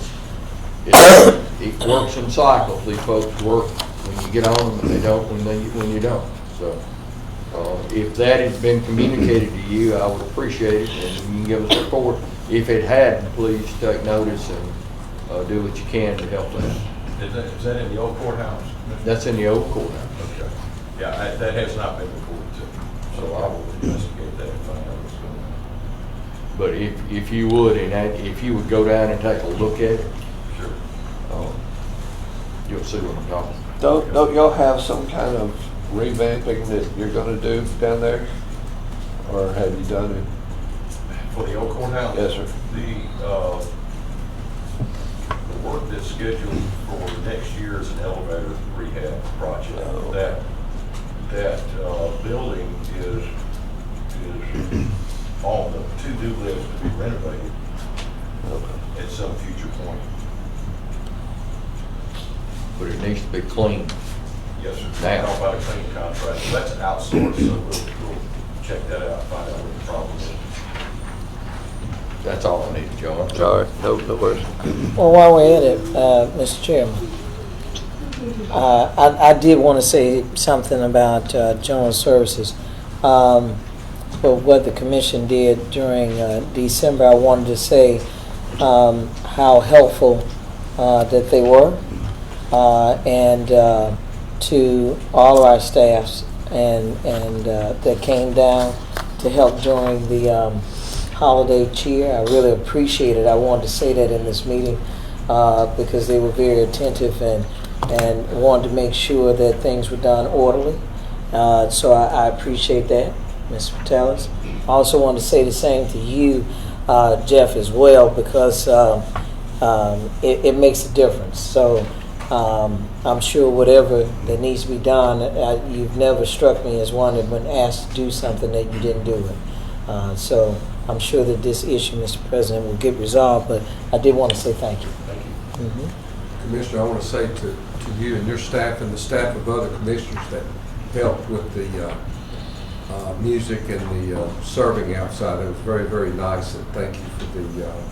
works in cycles. These folks work when you get on them, and they don't when you don't. So if that has been communicated to you, I would appreciate it, and you can give us a report. If it hadn't, please take notice and do what you can to help that. Is that in the old courthouse? That's in the old courthouse. Okay. Yeah, that has not been reported to me, so I will investigate that and find out what's going on. But if you would, and if you would go down and take a look at it, Sure. You'll see what I'm talking about. Don't y'all have some kind of revamping that you're gonna do down there? Or have you done it? For the old courthouse? Yes, sir. The work that's scheduled for next year is an elevator rehab project. Oh. That building is on the to-do list to be renovated at some future point. But it needs to be clean. Yes, sir. Now. Now about a cleaning contract. So that's outsourced, so we'll check that out and find out what the problem is. That's all I need, John. All right, no worries. Well, while we're at it, Mr. Chairman, I did want to say something about general services. But what the commission did during December, I wanted to say how helpful that they were, and to all of our staffs and that came down to help during the holiday cheer. I really appreciate it. I wanted to say that in this meeting because they were very attentive and wanted to make sure that things were done orderly. So I appreciate that, Mr. Tellis. I also want to say the same to you, Jeff, as well, because it makes a difference. So I'm sure whatever that needs to be done, you've never struck me as one that when asked to do something that you didn't do it. So I'm sure that this issue, Mr. President, will get resolved, but I did want to say thank you. Thank you. Mm-hmm. Commissioner, I want to say to you and your staff and the staff of other commissioners that helped with the music and the serving outside. It was very, very nice, and thank you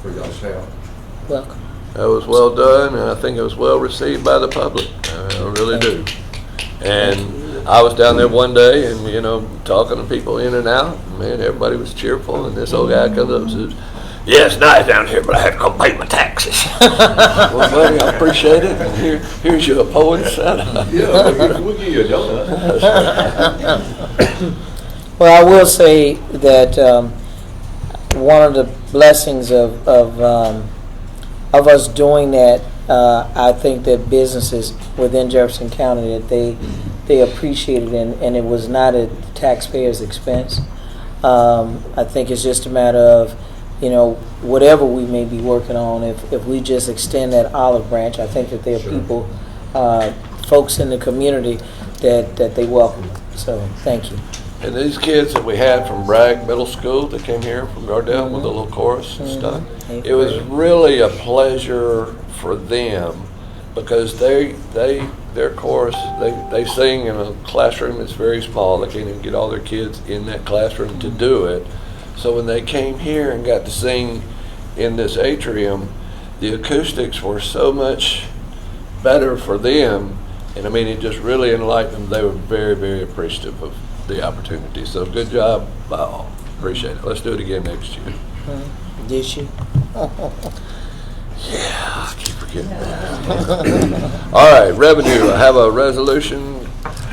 for y'all's help. Welcome. That was well done, and I think it was well received by the public. I really do. And I was down there one day and, talking to people in and out. Man, everybody was cheerful, and this old guy comes up and says, "Yeah, it's nice down here, but I have to come pay my taxes." Well, buddy, I appreciate it. And here's your poet's Yeah, we'll give you a donut. Well, I will say that one of the blessings of us doing that, I think that businesses within Jefferson County, that they appreciated it, and it was not at the taxpayer's expense. I think it's just a matter of, whatever we may be working on, if we just extend that olive branch, I think that there are people, folks in the community that they welcome. So thank you. And these kids that we had from Bragg Middle School that came here from Gardell with the little chorus and stuff, it was really a pleasure for them because their chorus, they sing in a classroom that's very small. They can't even get all their kids in that classroom to do it. So when they came here and got to sing in this atrium, the acoustics were so much better for them. And I mean, it just really enlightened them. They were very, very appreciative of the opportunity. So good job by all. Appreciate it. Let's do it again next year. Did you? Yeah, I keep forgetting that. All right, revenue. I have a resolution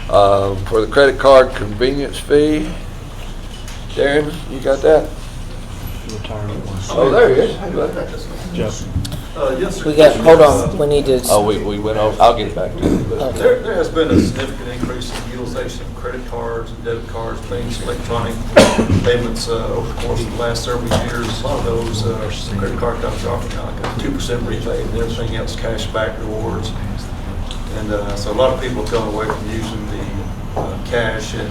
for the credit card convenience fee. Darren, you got that? retirement one. Oh, there he is. Jeff. Yes, sir. We got, hold on, we need to. Oh, we went over, I'll get back to you. Okay. There has been a significant increase in utilization of credit cards, and debit cards, things, electronic payments over the course of the last several years. A lot of those credit card companies are offering like a 2% rebate and everything else, cash back rewards. And so a lot of people have gone away from using the cash and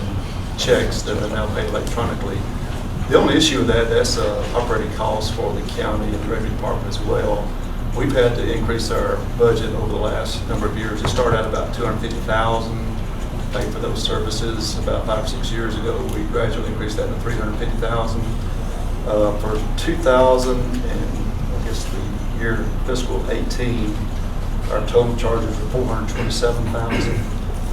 checks that are now paid electronically. The only issue with that's operating costs for the county and the revenue department as well. We've had to increase our budget over the last number of years. It started out about $250,000, paid for those services about 5 or 6 years ago. We gradually increased that to $350,000. For 2000 and I guess the year fiscal 18, our total charges were $427,000.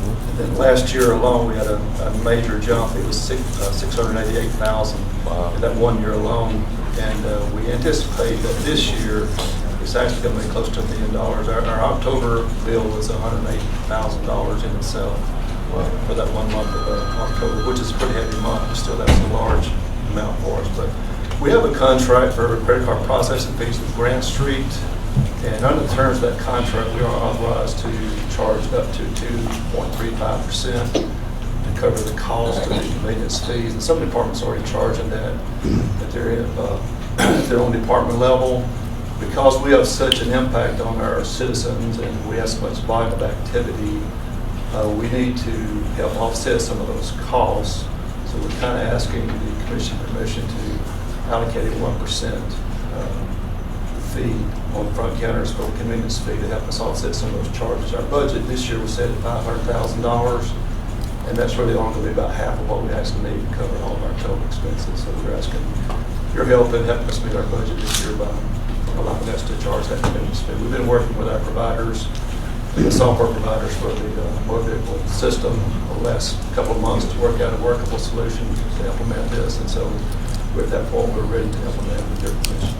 And then last year alone, we had a major jump. It was $688,000 in that 1 year alone. And we anticipate that this year it's actually going to be close to $1 million. Our October bill was $180,000 in itself for that 1 month of October, which is a pretty heavy month, but still that's a large amount for us. But we have a contract for credit card processing fees with Grant Street. And under the terms of that contract, we are authorized to charge up to 2.35% to cover the cost of the maintenance fees. And some departments are already charging that at their own department level. Because we have such an impact on our citizens and we have so much volume of activity, we need to help offset some of those costs. So we're kind of asking the commission permission to allocate a 1% fee on front counters for the convenience fee to help us offset some of those charges. Our budget this year was set at $500,000, and that's really only going to be about half of what we actually need to cover all of our total expenses. So we're asking your help in helping us meet our budget this year by allowing us to charge that convenience fee. We've been working with our providers, the software providers for the motor vehicle system over the last couple of months to work out a workable solution to implement this. And so we're at that point, we're ready to implement with your permission.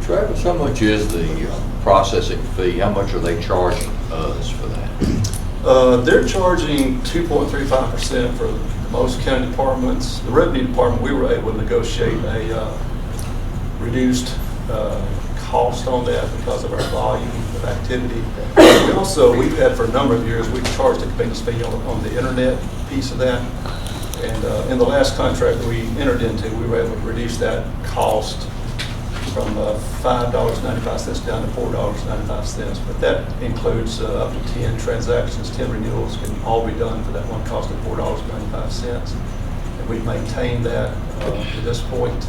Travis, how much is the processing fee? How much are they charging us for that? They're charging 2.35% for most county departments. The revenue department, we were able to negotiate a reduced cost on that because of our volume of activity. We've had for a number of years, we've charged a convenience fee on the internet piece of that. And in the last contract that we entered into, we were able to reduce that cost from $5.95 down to $4.95. But that includes up to 10 transactions, 10 renewals can all be done for that one cost of $4.95. And we've maintained that to this point.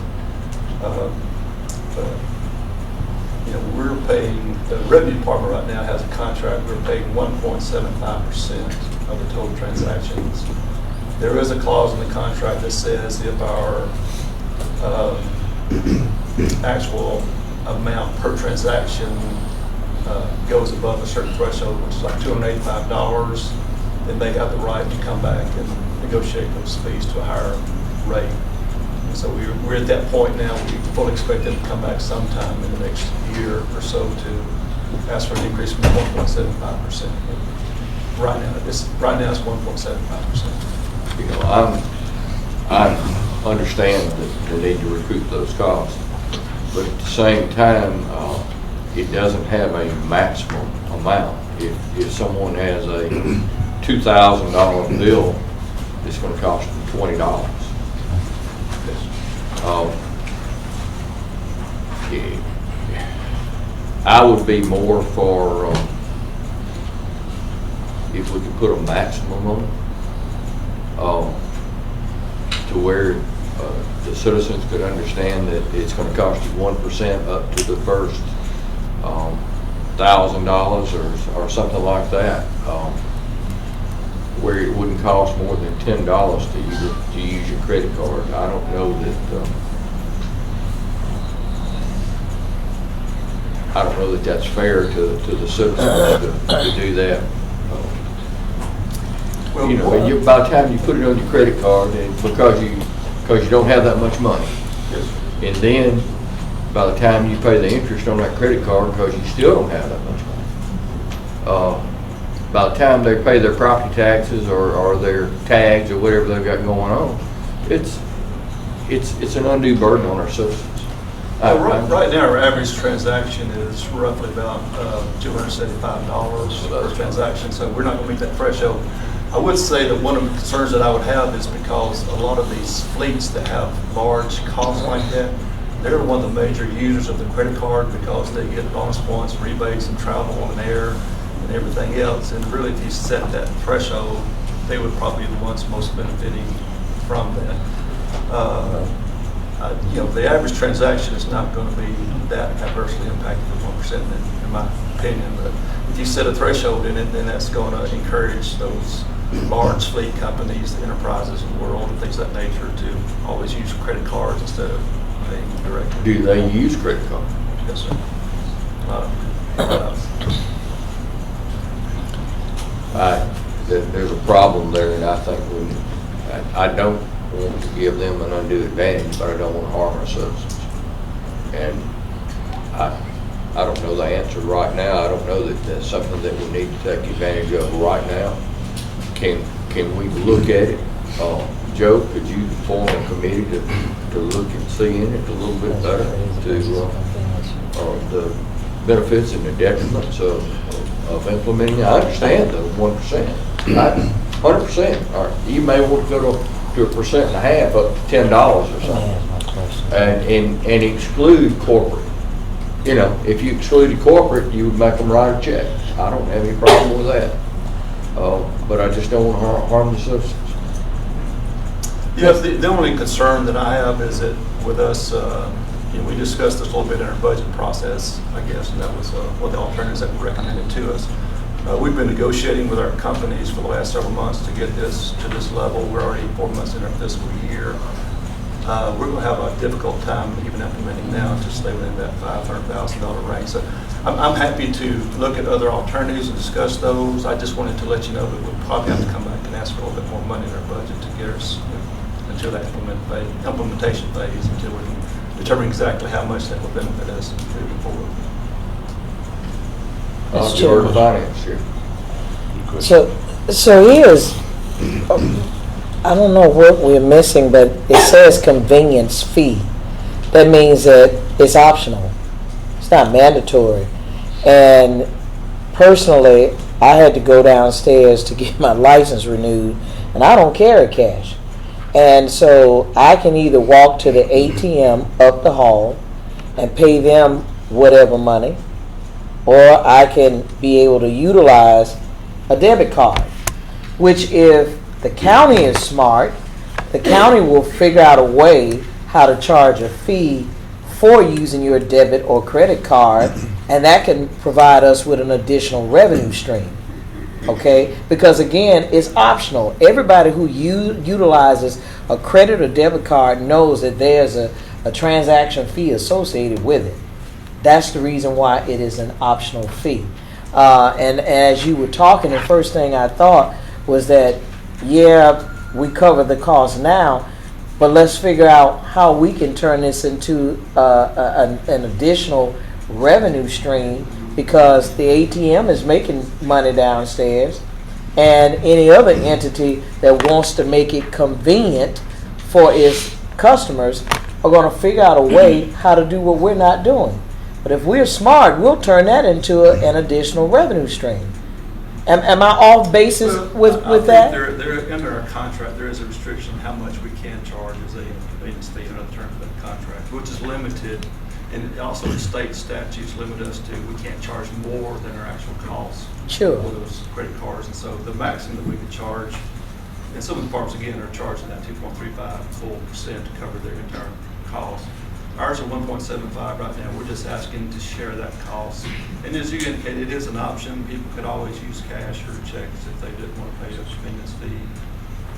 We're paying, the revenue department right now has a contract, we're paying 1.75% of the total transactions. There is a clause in the contract that says if our actual amount per transaction goes above a certain threshold, which is like $285, then they have the right to come back and negotiate those fees to a higher rate. And so we're at that point now. We fully expect them to come back sometime in the next year or so to ask for an increase from 1.75%. Right now it's 1.75%. You know, I understand the need to recoup those costs, but at the same time, it doesn't have a maximum amount. If someone has a $2,000 bill, it's going to cost them $20. I would be more for if we could put a maximum on it, to where the citizens could understand that it's going to cost you 1% up to the first $1,000 or something like that, where it wouldn't cost more than $10 to use your credit card. I don't know that that's fair to the citizens to do that. By the time you put it on your credit card, and because you don't have that much money, and then by the time you pay the interest on that credit card, because you still don't have that much money, by the time they pay their property taxes or their tags or whatever they've got going on, it's it's an undue burden on our citizens. Right now, our average transaction is roughly about $275 per transaction, so we're not going to meet that threshold. I would say that one of the concerns that I would have is because a lot of these fleets that have large costs like that, they're one of the major users of the credit card because they get bonus points, rebates, and travel and air and everything else. And really, if you set that threshold, they would probably be the ones most benefiting from that. The average transaction is not going to be that adversely impacted with 1% in my opinion. But if you set a threshold in it, then that's going to encourage those large fleet companies, the enterprises in the world, and things of that nature to always use credit cards instead of paying directly. Do they use credit cards? Yes, sir. There's a problem there, and I think I don't want to give them an undue advantage, but I don't want to harm our citizens. And I don't know the answer right now. I don't know that that's something that we need to take advantage of right now. Can we look at it? Joe, could you form a committee to look and see in it a little bit better to the benefits and the detriments of implementing it? I understand the 1%. 100%. Or you may want to go to 1.5% up to $10 or something, and exclude corporate. You know, if you excluded corporate, you would make them write a check. I don't have any problem with that. But I just don't want to harm the citizens. Yes, the only concern that I have is that with us, we discussed this a little bit in our budget process, I guess, and that was one of the alternatives that were recommended to us. We've been negotiating with our companies for the last several months to get this to this level. We're already 4 months in our fiscal year. We're going to have a difficult time even implementing now to stay within that $500,000 range. So I'm happy to look at other alternatives and discuss those. I just wanted to let you know that we'll probably have to come back and ask for a little bit more money in our budget to get us until that implementation phase, until we can determine exactly how much that will benefit us moving forward. Your finance here. So here's, I don't know what we're missing, but it says convenience fee. That means that it's optional. It's not mandatory. And personally, I had to go downstairs to get my license renewed, and I don't carry cash. And so I can either walk to the ATM up the hall and pay them whatever money, or I can be able to utilize a debit card, which if the county is smart, the county will figure out a way how to charge a fee for using your debit or credit card, and that can provide us with an additional revenue stream. Okay? Because again, it's optional. Everybody who utilizes a credit or debit card knows that there's a transaction fee associated with it. That's the reason why it is an optional fee. And as you were talking, the first thing I thought was that, yeah, we cover the cost now, but let's figure out how we can turn this into an additional revenue stream, because the ATM is making money downstairs, and any other entity that wants to make it convenient for its customers are going to figure out a way how to do what we're not doing. But if we're smart, we'll turn that into an additional revenue stream. Am I off basis with that? There, under our contract, there is a restriction how much we can charge as a convenience fee under the terms of that contract, which is limited. And also the state statutes limit us to, we can't charge more than our actual costs Sure. for those credit cards. And so the maximum that we could charge, and some of the farms again are charging that 2.35% to cover their entire cost. Ours are 1.75 right now. We're just asking to share that cost. And as you indicated, it is an option. People could always use cash or checks if they didn't want to pay a convenience fee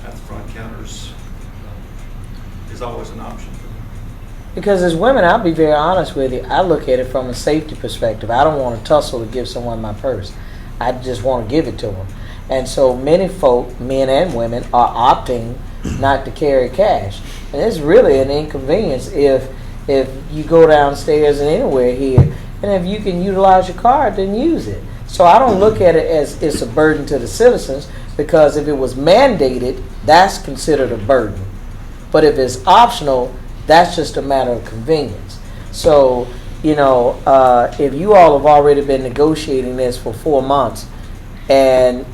at the front counters. Is always an option for them. Because as women, I'll be very honest with you, I look at it from a safety perspective. I don't want to tussle to give someone my purse. I just want to give it to them. And so many folk, men and women, are opting not to carry cash. And it's really an inconvenience if you go downstairs and anywhere here, and if you can utilize your card, then use it. So I don't look at it as it's a burden to the citizens, because if it was mandated, that's considered a burden. But if it's optional, That's just a matter of convenience. So, if you all have already been negotiating this for 4 months, and,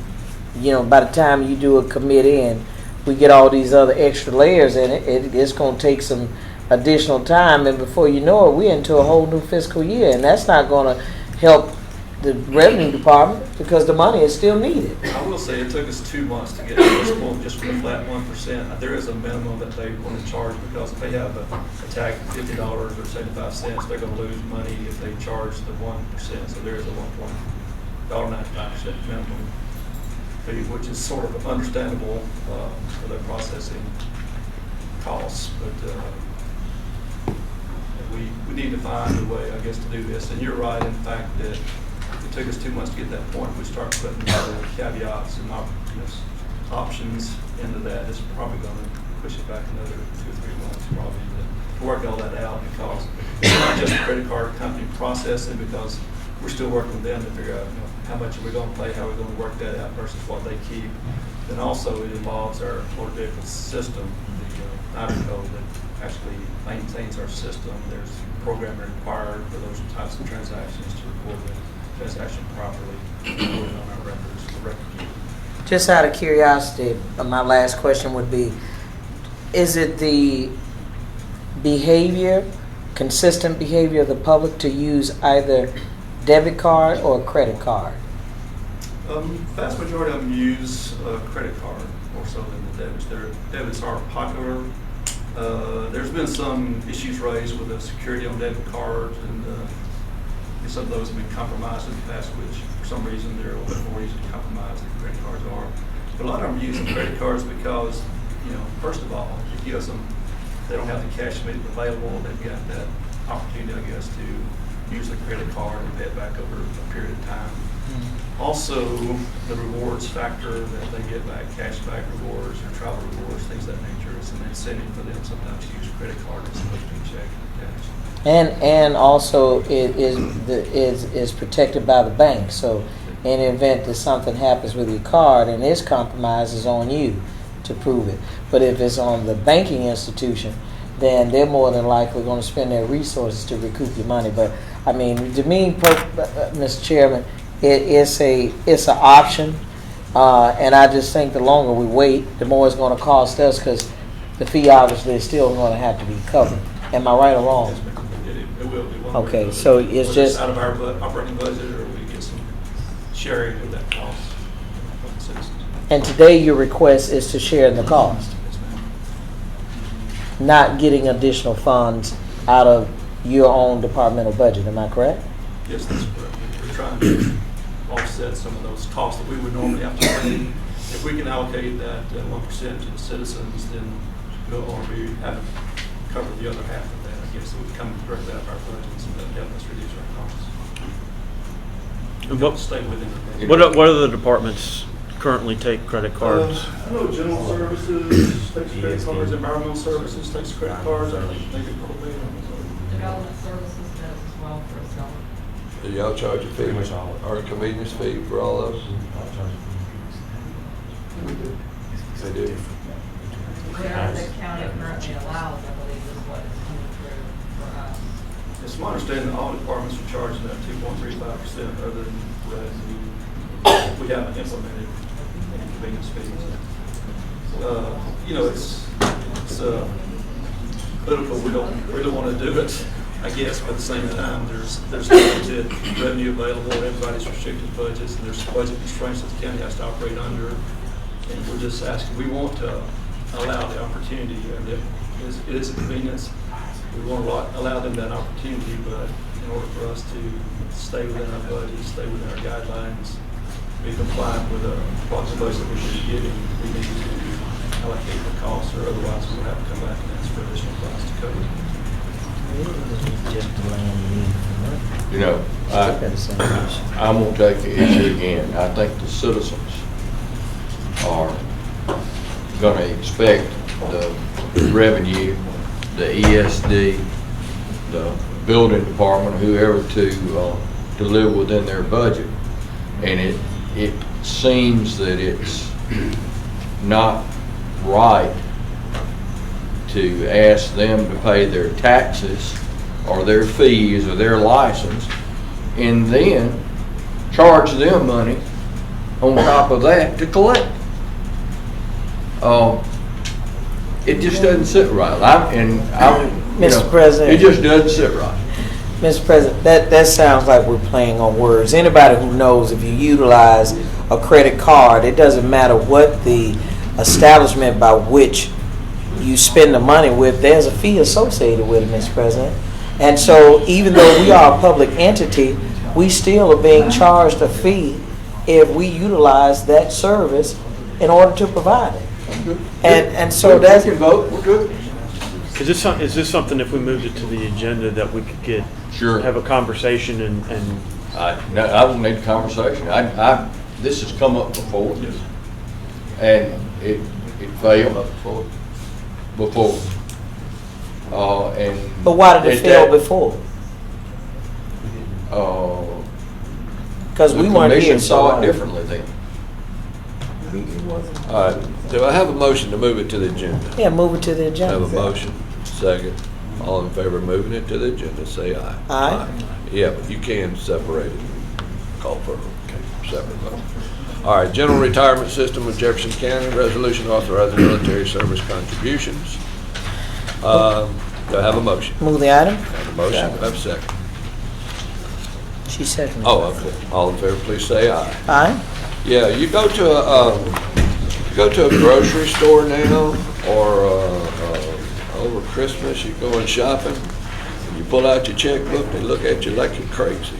by the time you do a commit in, we get all these other extra layers in it, it's going to take some additional time, and before you know it, we're into a whole new fiscal year, and that's not going to help the revenue department because the money is still needed. I will say it took us 2 months to get to this point, just from the flat 1%. There is a minimum that they want to charge, because if they have a tag of $50 or 75 cents, they're going to lose money if they charge the 1%. So there is a $1.95 minimum fee, which is sort of understandable for their processing costs. But we need to find a way, I guess, to do this. And you're right, in fact, that it took us 2 months to get to that point. We start putting other caveats and options into that. It's probably going to push it back another 2 or 3 months probably to work all that out, because it's not just the credit card company processing, because we're still working with them to figure out how much are we going to pay, how are we going to work that out versus what they keep. And also it involves our motor vehicle system, the ID code that actually maintains our system. There's programming required for those types of transactions to record the transaction properly, record it on our records, the record keeper. Just out of curiosity, my last question would be, is it the consistent behavior of the public to use either debit card or credit card? Vast majority of them use credit card more so than the debits. Debits are popular. There's been some issues raised with the security on debit cards, and some of those have been compromised in the past, which for some reason they're a little bit more easy to compromise than credit cards are. But a lot of them are using credit cards because, first of all, it gives them, they don't have the cash immediately available. They've got that opportunity, I guess, to use the credit card and pay it back over a period of time. Also, the rewards factor that they get back, cash back rewards or travel rewards, things of that nature, is an incentive for them sometimes to use a credit card as opposed to a check or cash. And also it is protected by the bank. So in the event that something happens with your card and it's compromised, it's on you to prove it. But if it's on the banking institution, then they're more than likely going to spend their resources to recoup your money. But I mean, to me, Mr. Chairman, it's an option, and I just think the longer we wait, the more it's going to cost us, because the fee obviously is still going to have to be covered. Am I right or wrong? It will be. Okay, so it's just out of our operating budget, or we get some sharing of that cost from the citizens. And today your request is to share in the cost, not getting additional funds out of your own departmental budget. Am I correct? Yes, that's correct. We're trying to offset some of those costs that we would normally have to pay. If we can allocate that 1% to the citizens, then we'll already have to cover the other half of that. I guess it would come directly out of our budgets, and that help us reduce our costs. Stay within the budget. What other departments currently take credit cards? I know general services takes credit cards, environmental services takes credit cards. I think they could probably. Development services does as well for us. Do y'all charge a fee or a convenience fee for all of them? They do. Whatever the county currently allows, I believe, is what is coming through for us. It's my understanding that all departments are charging that 2.35% other than what we haven't implemented any convenience fees. It's political. We don't really want to do it, I guess, but at the same time, there's limited revenue available, everybody's restricted budgets, and there's budget constraints that the county has to operate under. And we're just asking, we want to allow the opportunity, and it is a convenience. We want to allow them that opportunity, but in order for us to stay within our budget, stay within our guidelines, be compliant with the budget that we should be getting, we need to allocate the costs, or otherwise we'll have to come back and ask for additional funds to cover it. I won't take the issue again. I think the citizens are going to expect the revenue, the ESD, the building department, whoever to live within their budget. And it seems that it's not right to ask them to pay their taxes or their fees or their license, and then charge them money on top of that to collect. It just doesn't sit right. Mr. President. It just doesn't sit right. Mr. President, that sounds like we're playing on words. Anybody who knows if you utilize a credit card, it doesn't matter what the establishment by which you spend the money with, there's a fee associated with it, Mr. President. And so even though we are a public entity, we still are being charged a fee if we utilize that service in order to provide it. And so that's... We can vote, we're good. Is this something, if we moved it to the agenda, that we could get, Sure. have a conversation and I don't need a conversation. This has come up before, and it failed before. But why did it fail before? Because we weren't here. The commission saw it differently then. All right, do I have a motion to move it to the agenda? Yeah, move it to the agenda. Have a motion, second. All in favor of moving it to the agenda, say aye. Aye. Yeah, but you can separate it. Call for a separate vote. All right, General Retirement System of Jefferson County, resolution authorizing military service contributions. Do I have a motion? Move the item. Have a motion, do I have a second? She seconded. Oh, okay. All in favor, please say aye. Aye. Yeah, you go to a grocery store now, or over Christmas, you go in shopping, and you pull out your checkbook, they look at you like you're crazy.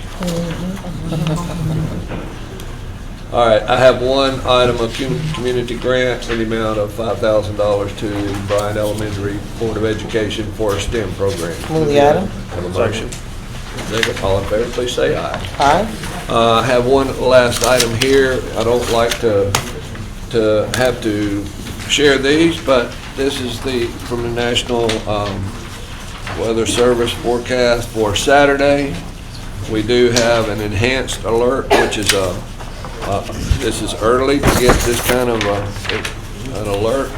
All right, I have one item of community grant in the amount of $5,000 to Bryan Elementary Board of Education for a STEM program. Move the item. Have a motion. Second. All in favor, please say aye. Aye. I have one last item here. I don't like to have to share these, but this is from the National Weather Service forecast for Saturday. We do have an enhanced alert, which is this is early to get this kind of an alert.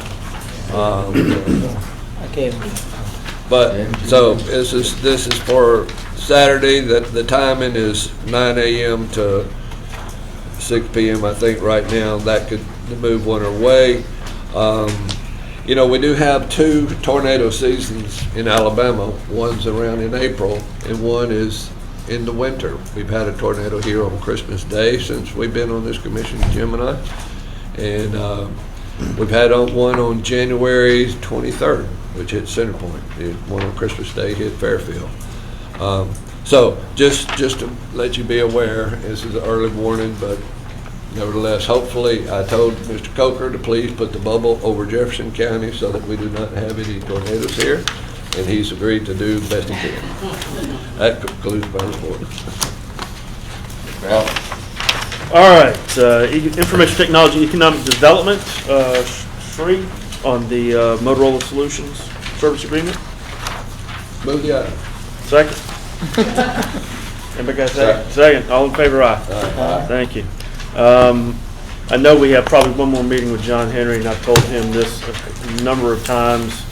But so this is for Saturday. That the timing is 9 a.m. to 6 p.m. I think right now. That could move one away. We do have 2 tornado seasons in Alabama. One's around in April, and one is in the winter. We've had a tornado here on Christmas Day since we've been on this commission, Jim and I. And we've had one on January 23rd, which hit Center Point. One on Christmas Day hit Fairfield. So just to let you be aware, this is an early warning, but nevertheless, hopefully, I told Mr. Coker to please put the bubble over Jefferson County so that we do not have any tornadoes here, and he's agreed to do the best he can. That concludes my report. all right, Information Technology Economic Development, Sri, on the Motorola Solutions Service Agreement. Move the item. Second. Anybody got a second? Second. All in favor, aye. Aye. Thank you. I know we have probably one more meeting with John Henry, and I've told him this a number of times.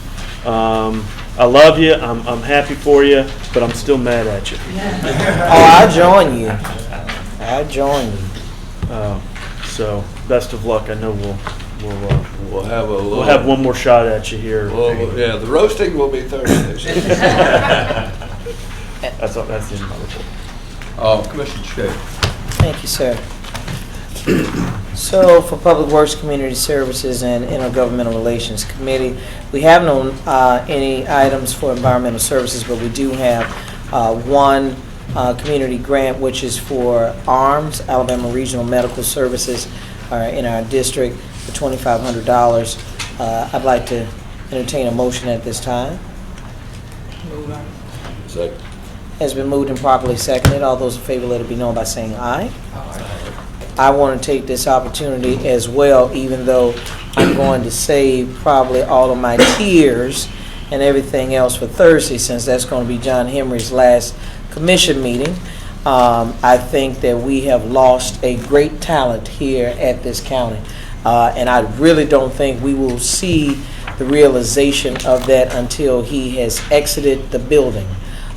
I love you. I'm happy for you, but I'm still mad at you. I join you. I join you. So best of luck. I know We'll have a little. we'll have one more shot at you here. Well, yeah, the roasting will be Thursday. That's the end of my report. Commissioner Shea. Thank you, sir. So for Public Works, Community Services, and Intergovernmental Relations Committee, we have no any items for environmental services, but we do have one community grant, which is for ARMS, Alabama Regional Medical Services, in our district for $2,500. I'd like to entertain a motion at this time. Second. Has been moved and properly seconded. All those in favor, let it be known by saying aye. I want to take this opportunity as well, even though I'm going to save probably all of my tears and everything else for Thursday, since that's going to be John Henry's last commission meeting. I think that we have lost a great talent here at this county, and I really don't think we will see the the realization of that until he has exited the building.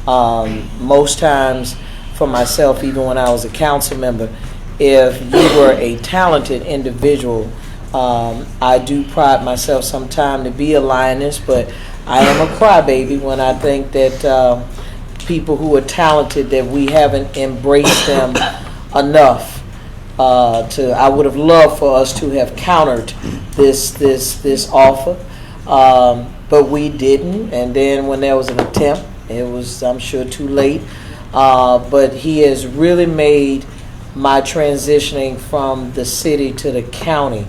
Most times, for myself, even when I was a council member, if you were a talented individual, I do pride myself sometime to be a lioness, but I am a crybaby when I think that people who are talented, that we haven't embraced them enough. I would have loved for us to have countered this offer, but we didn't. And then when there was an attempt, it was, I'm sure, too late. But he has really made my transitioning from the city to the county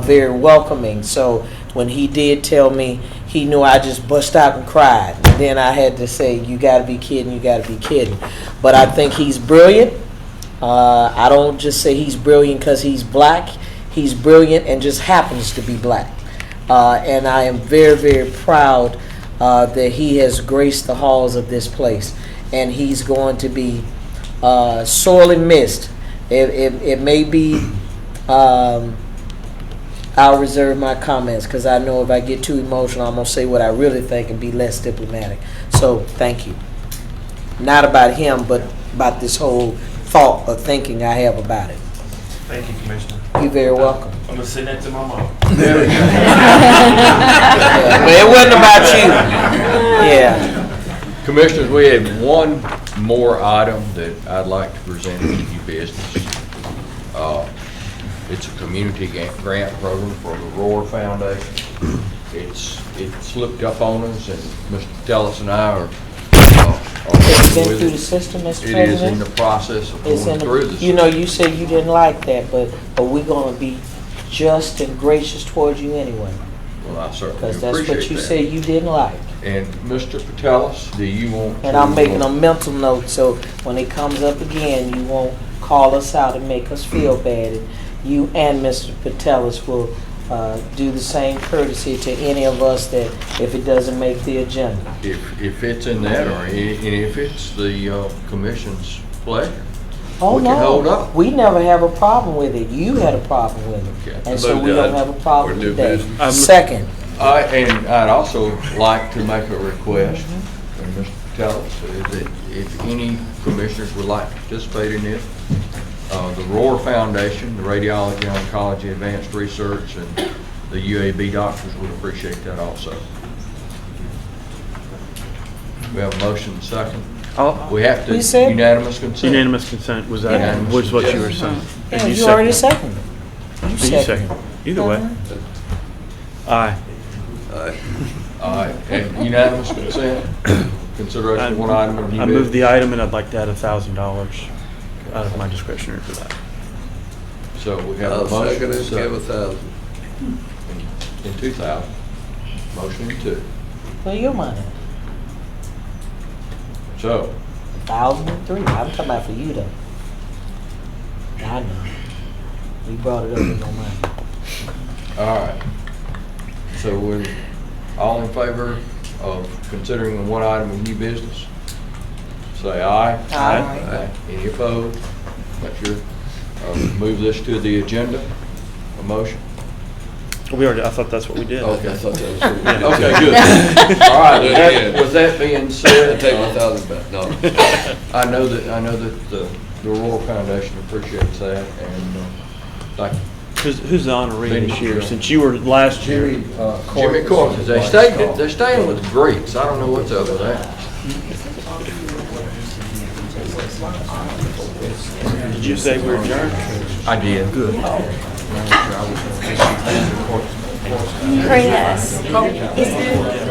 very welcoming. So when he did tell me, he knew I just bust out and cried. And then I had to say, you got to be kidding, you got to be kidding. But I think he's brilliant. I don't just say he's brilliant because he's black. He's brilliant and just happens to be black. And I am very, very proud that he has graced the halls of this place. And he's going to be sorely missed. It may be, I'll reserve my comments because I know if I get too emotional, I'm going to say what I really think and be less diplomatic. So thank you. Not about him, but about this whole thought or thinking I have about it. Thank you, Commissioner. You're very welcome. I'm gonna send that to my mom. Well, it wasn't about you. Yeah. Commissioners, we have one more item that I'd like to present to you business. It's a community grant program for the Roar Foundation. It slipped up on us, and Mr. Tellis and I are It's been with through it. the system, Mr. It President? is in the process of going through the system. You know, you said you didn't like that, but we're going to be just and gracious towards you anyway. Well, I certainly Because appreciate that's what you that. said you didn't like. And Mr. Patelis, do you want to? And I'm making a mental note, so when it comes up again, you won't call us out and make us feel bad. And you and Mr. Patelis will do the same courtesy to any of us that if it doesn't make the agenda. If it's in that, or if it's the commission's pleasure. Oh, we can hold no, up. we never have a problem with it. You had a problem with it. Okay. And so we don't have a problem We're new today. business. Second. And I'd also like to make a request, and Mr. Patelis, that if any commissioners would like to participate in this, the Roar Foundation, the Radiology Oncology Advanced Research, and the UAB doctors would appreciate that also. We have a motion second. We have to You said- unanimous consent. Unanimous consent was that, Unanimous was what you were consent. saying. Yeah, And you already seconded. You You second. Either way. Uh-huh. Aye. All right, and unanimous consent, consideration of one item of new I moved business. the item and I'd like to add $1,000 out of my discretionary for that. So we have a I'll motion. second it, second, give 1,000. and 2,000. Motion in two. Well, your money. So, 1,003. I'm talking about for you though. I know. We brought it up in your mind. all right. So we're all in favor of considering the one item of new business? Say aye. Aye. Any opposed? That's your, move this to the agenda. A motion? We already, I thought that's what we did. Okay. I thought that was pretty good. Okay, good. All right, Do it that- again. with that being I said, take 1,000 back. No. I know that the Royal Foundation appreciates that, and thank you. Who's the honoree Benny this year? Shield. Since you were last year. Jimmy Corkins, they're staying with Greeks. I don't know what's up with that. Did you say we're adjourned? I did. Good. Chris, is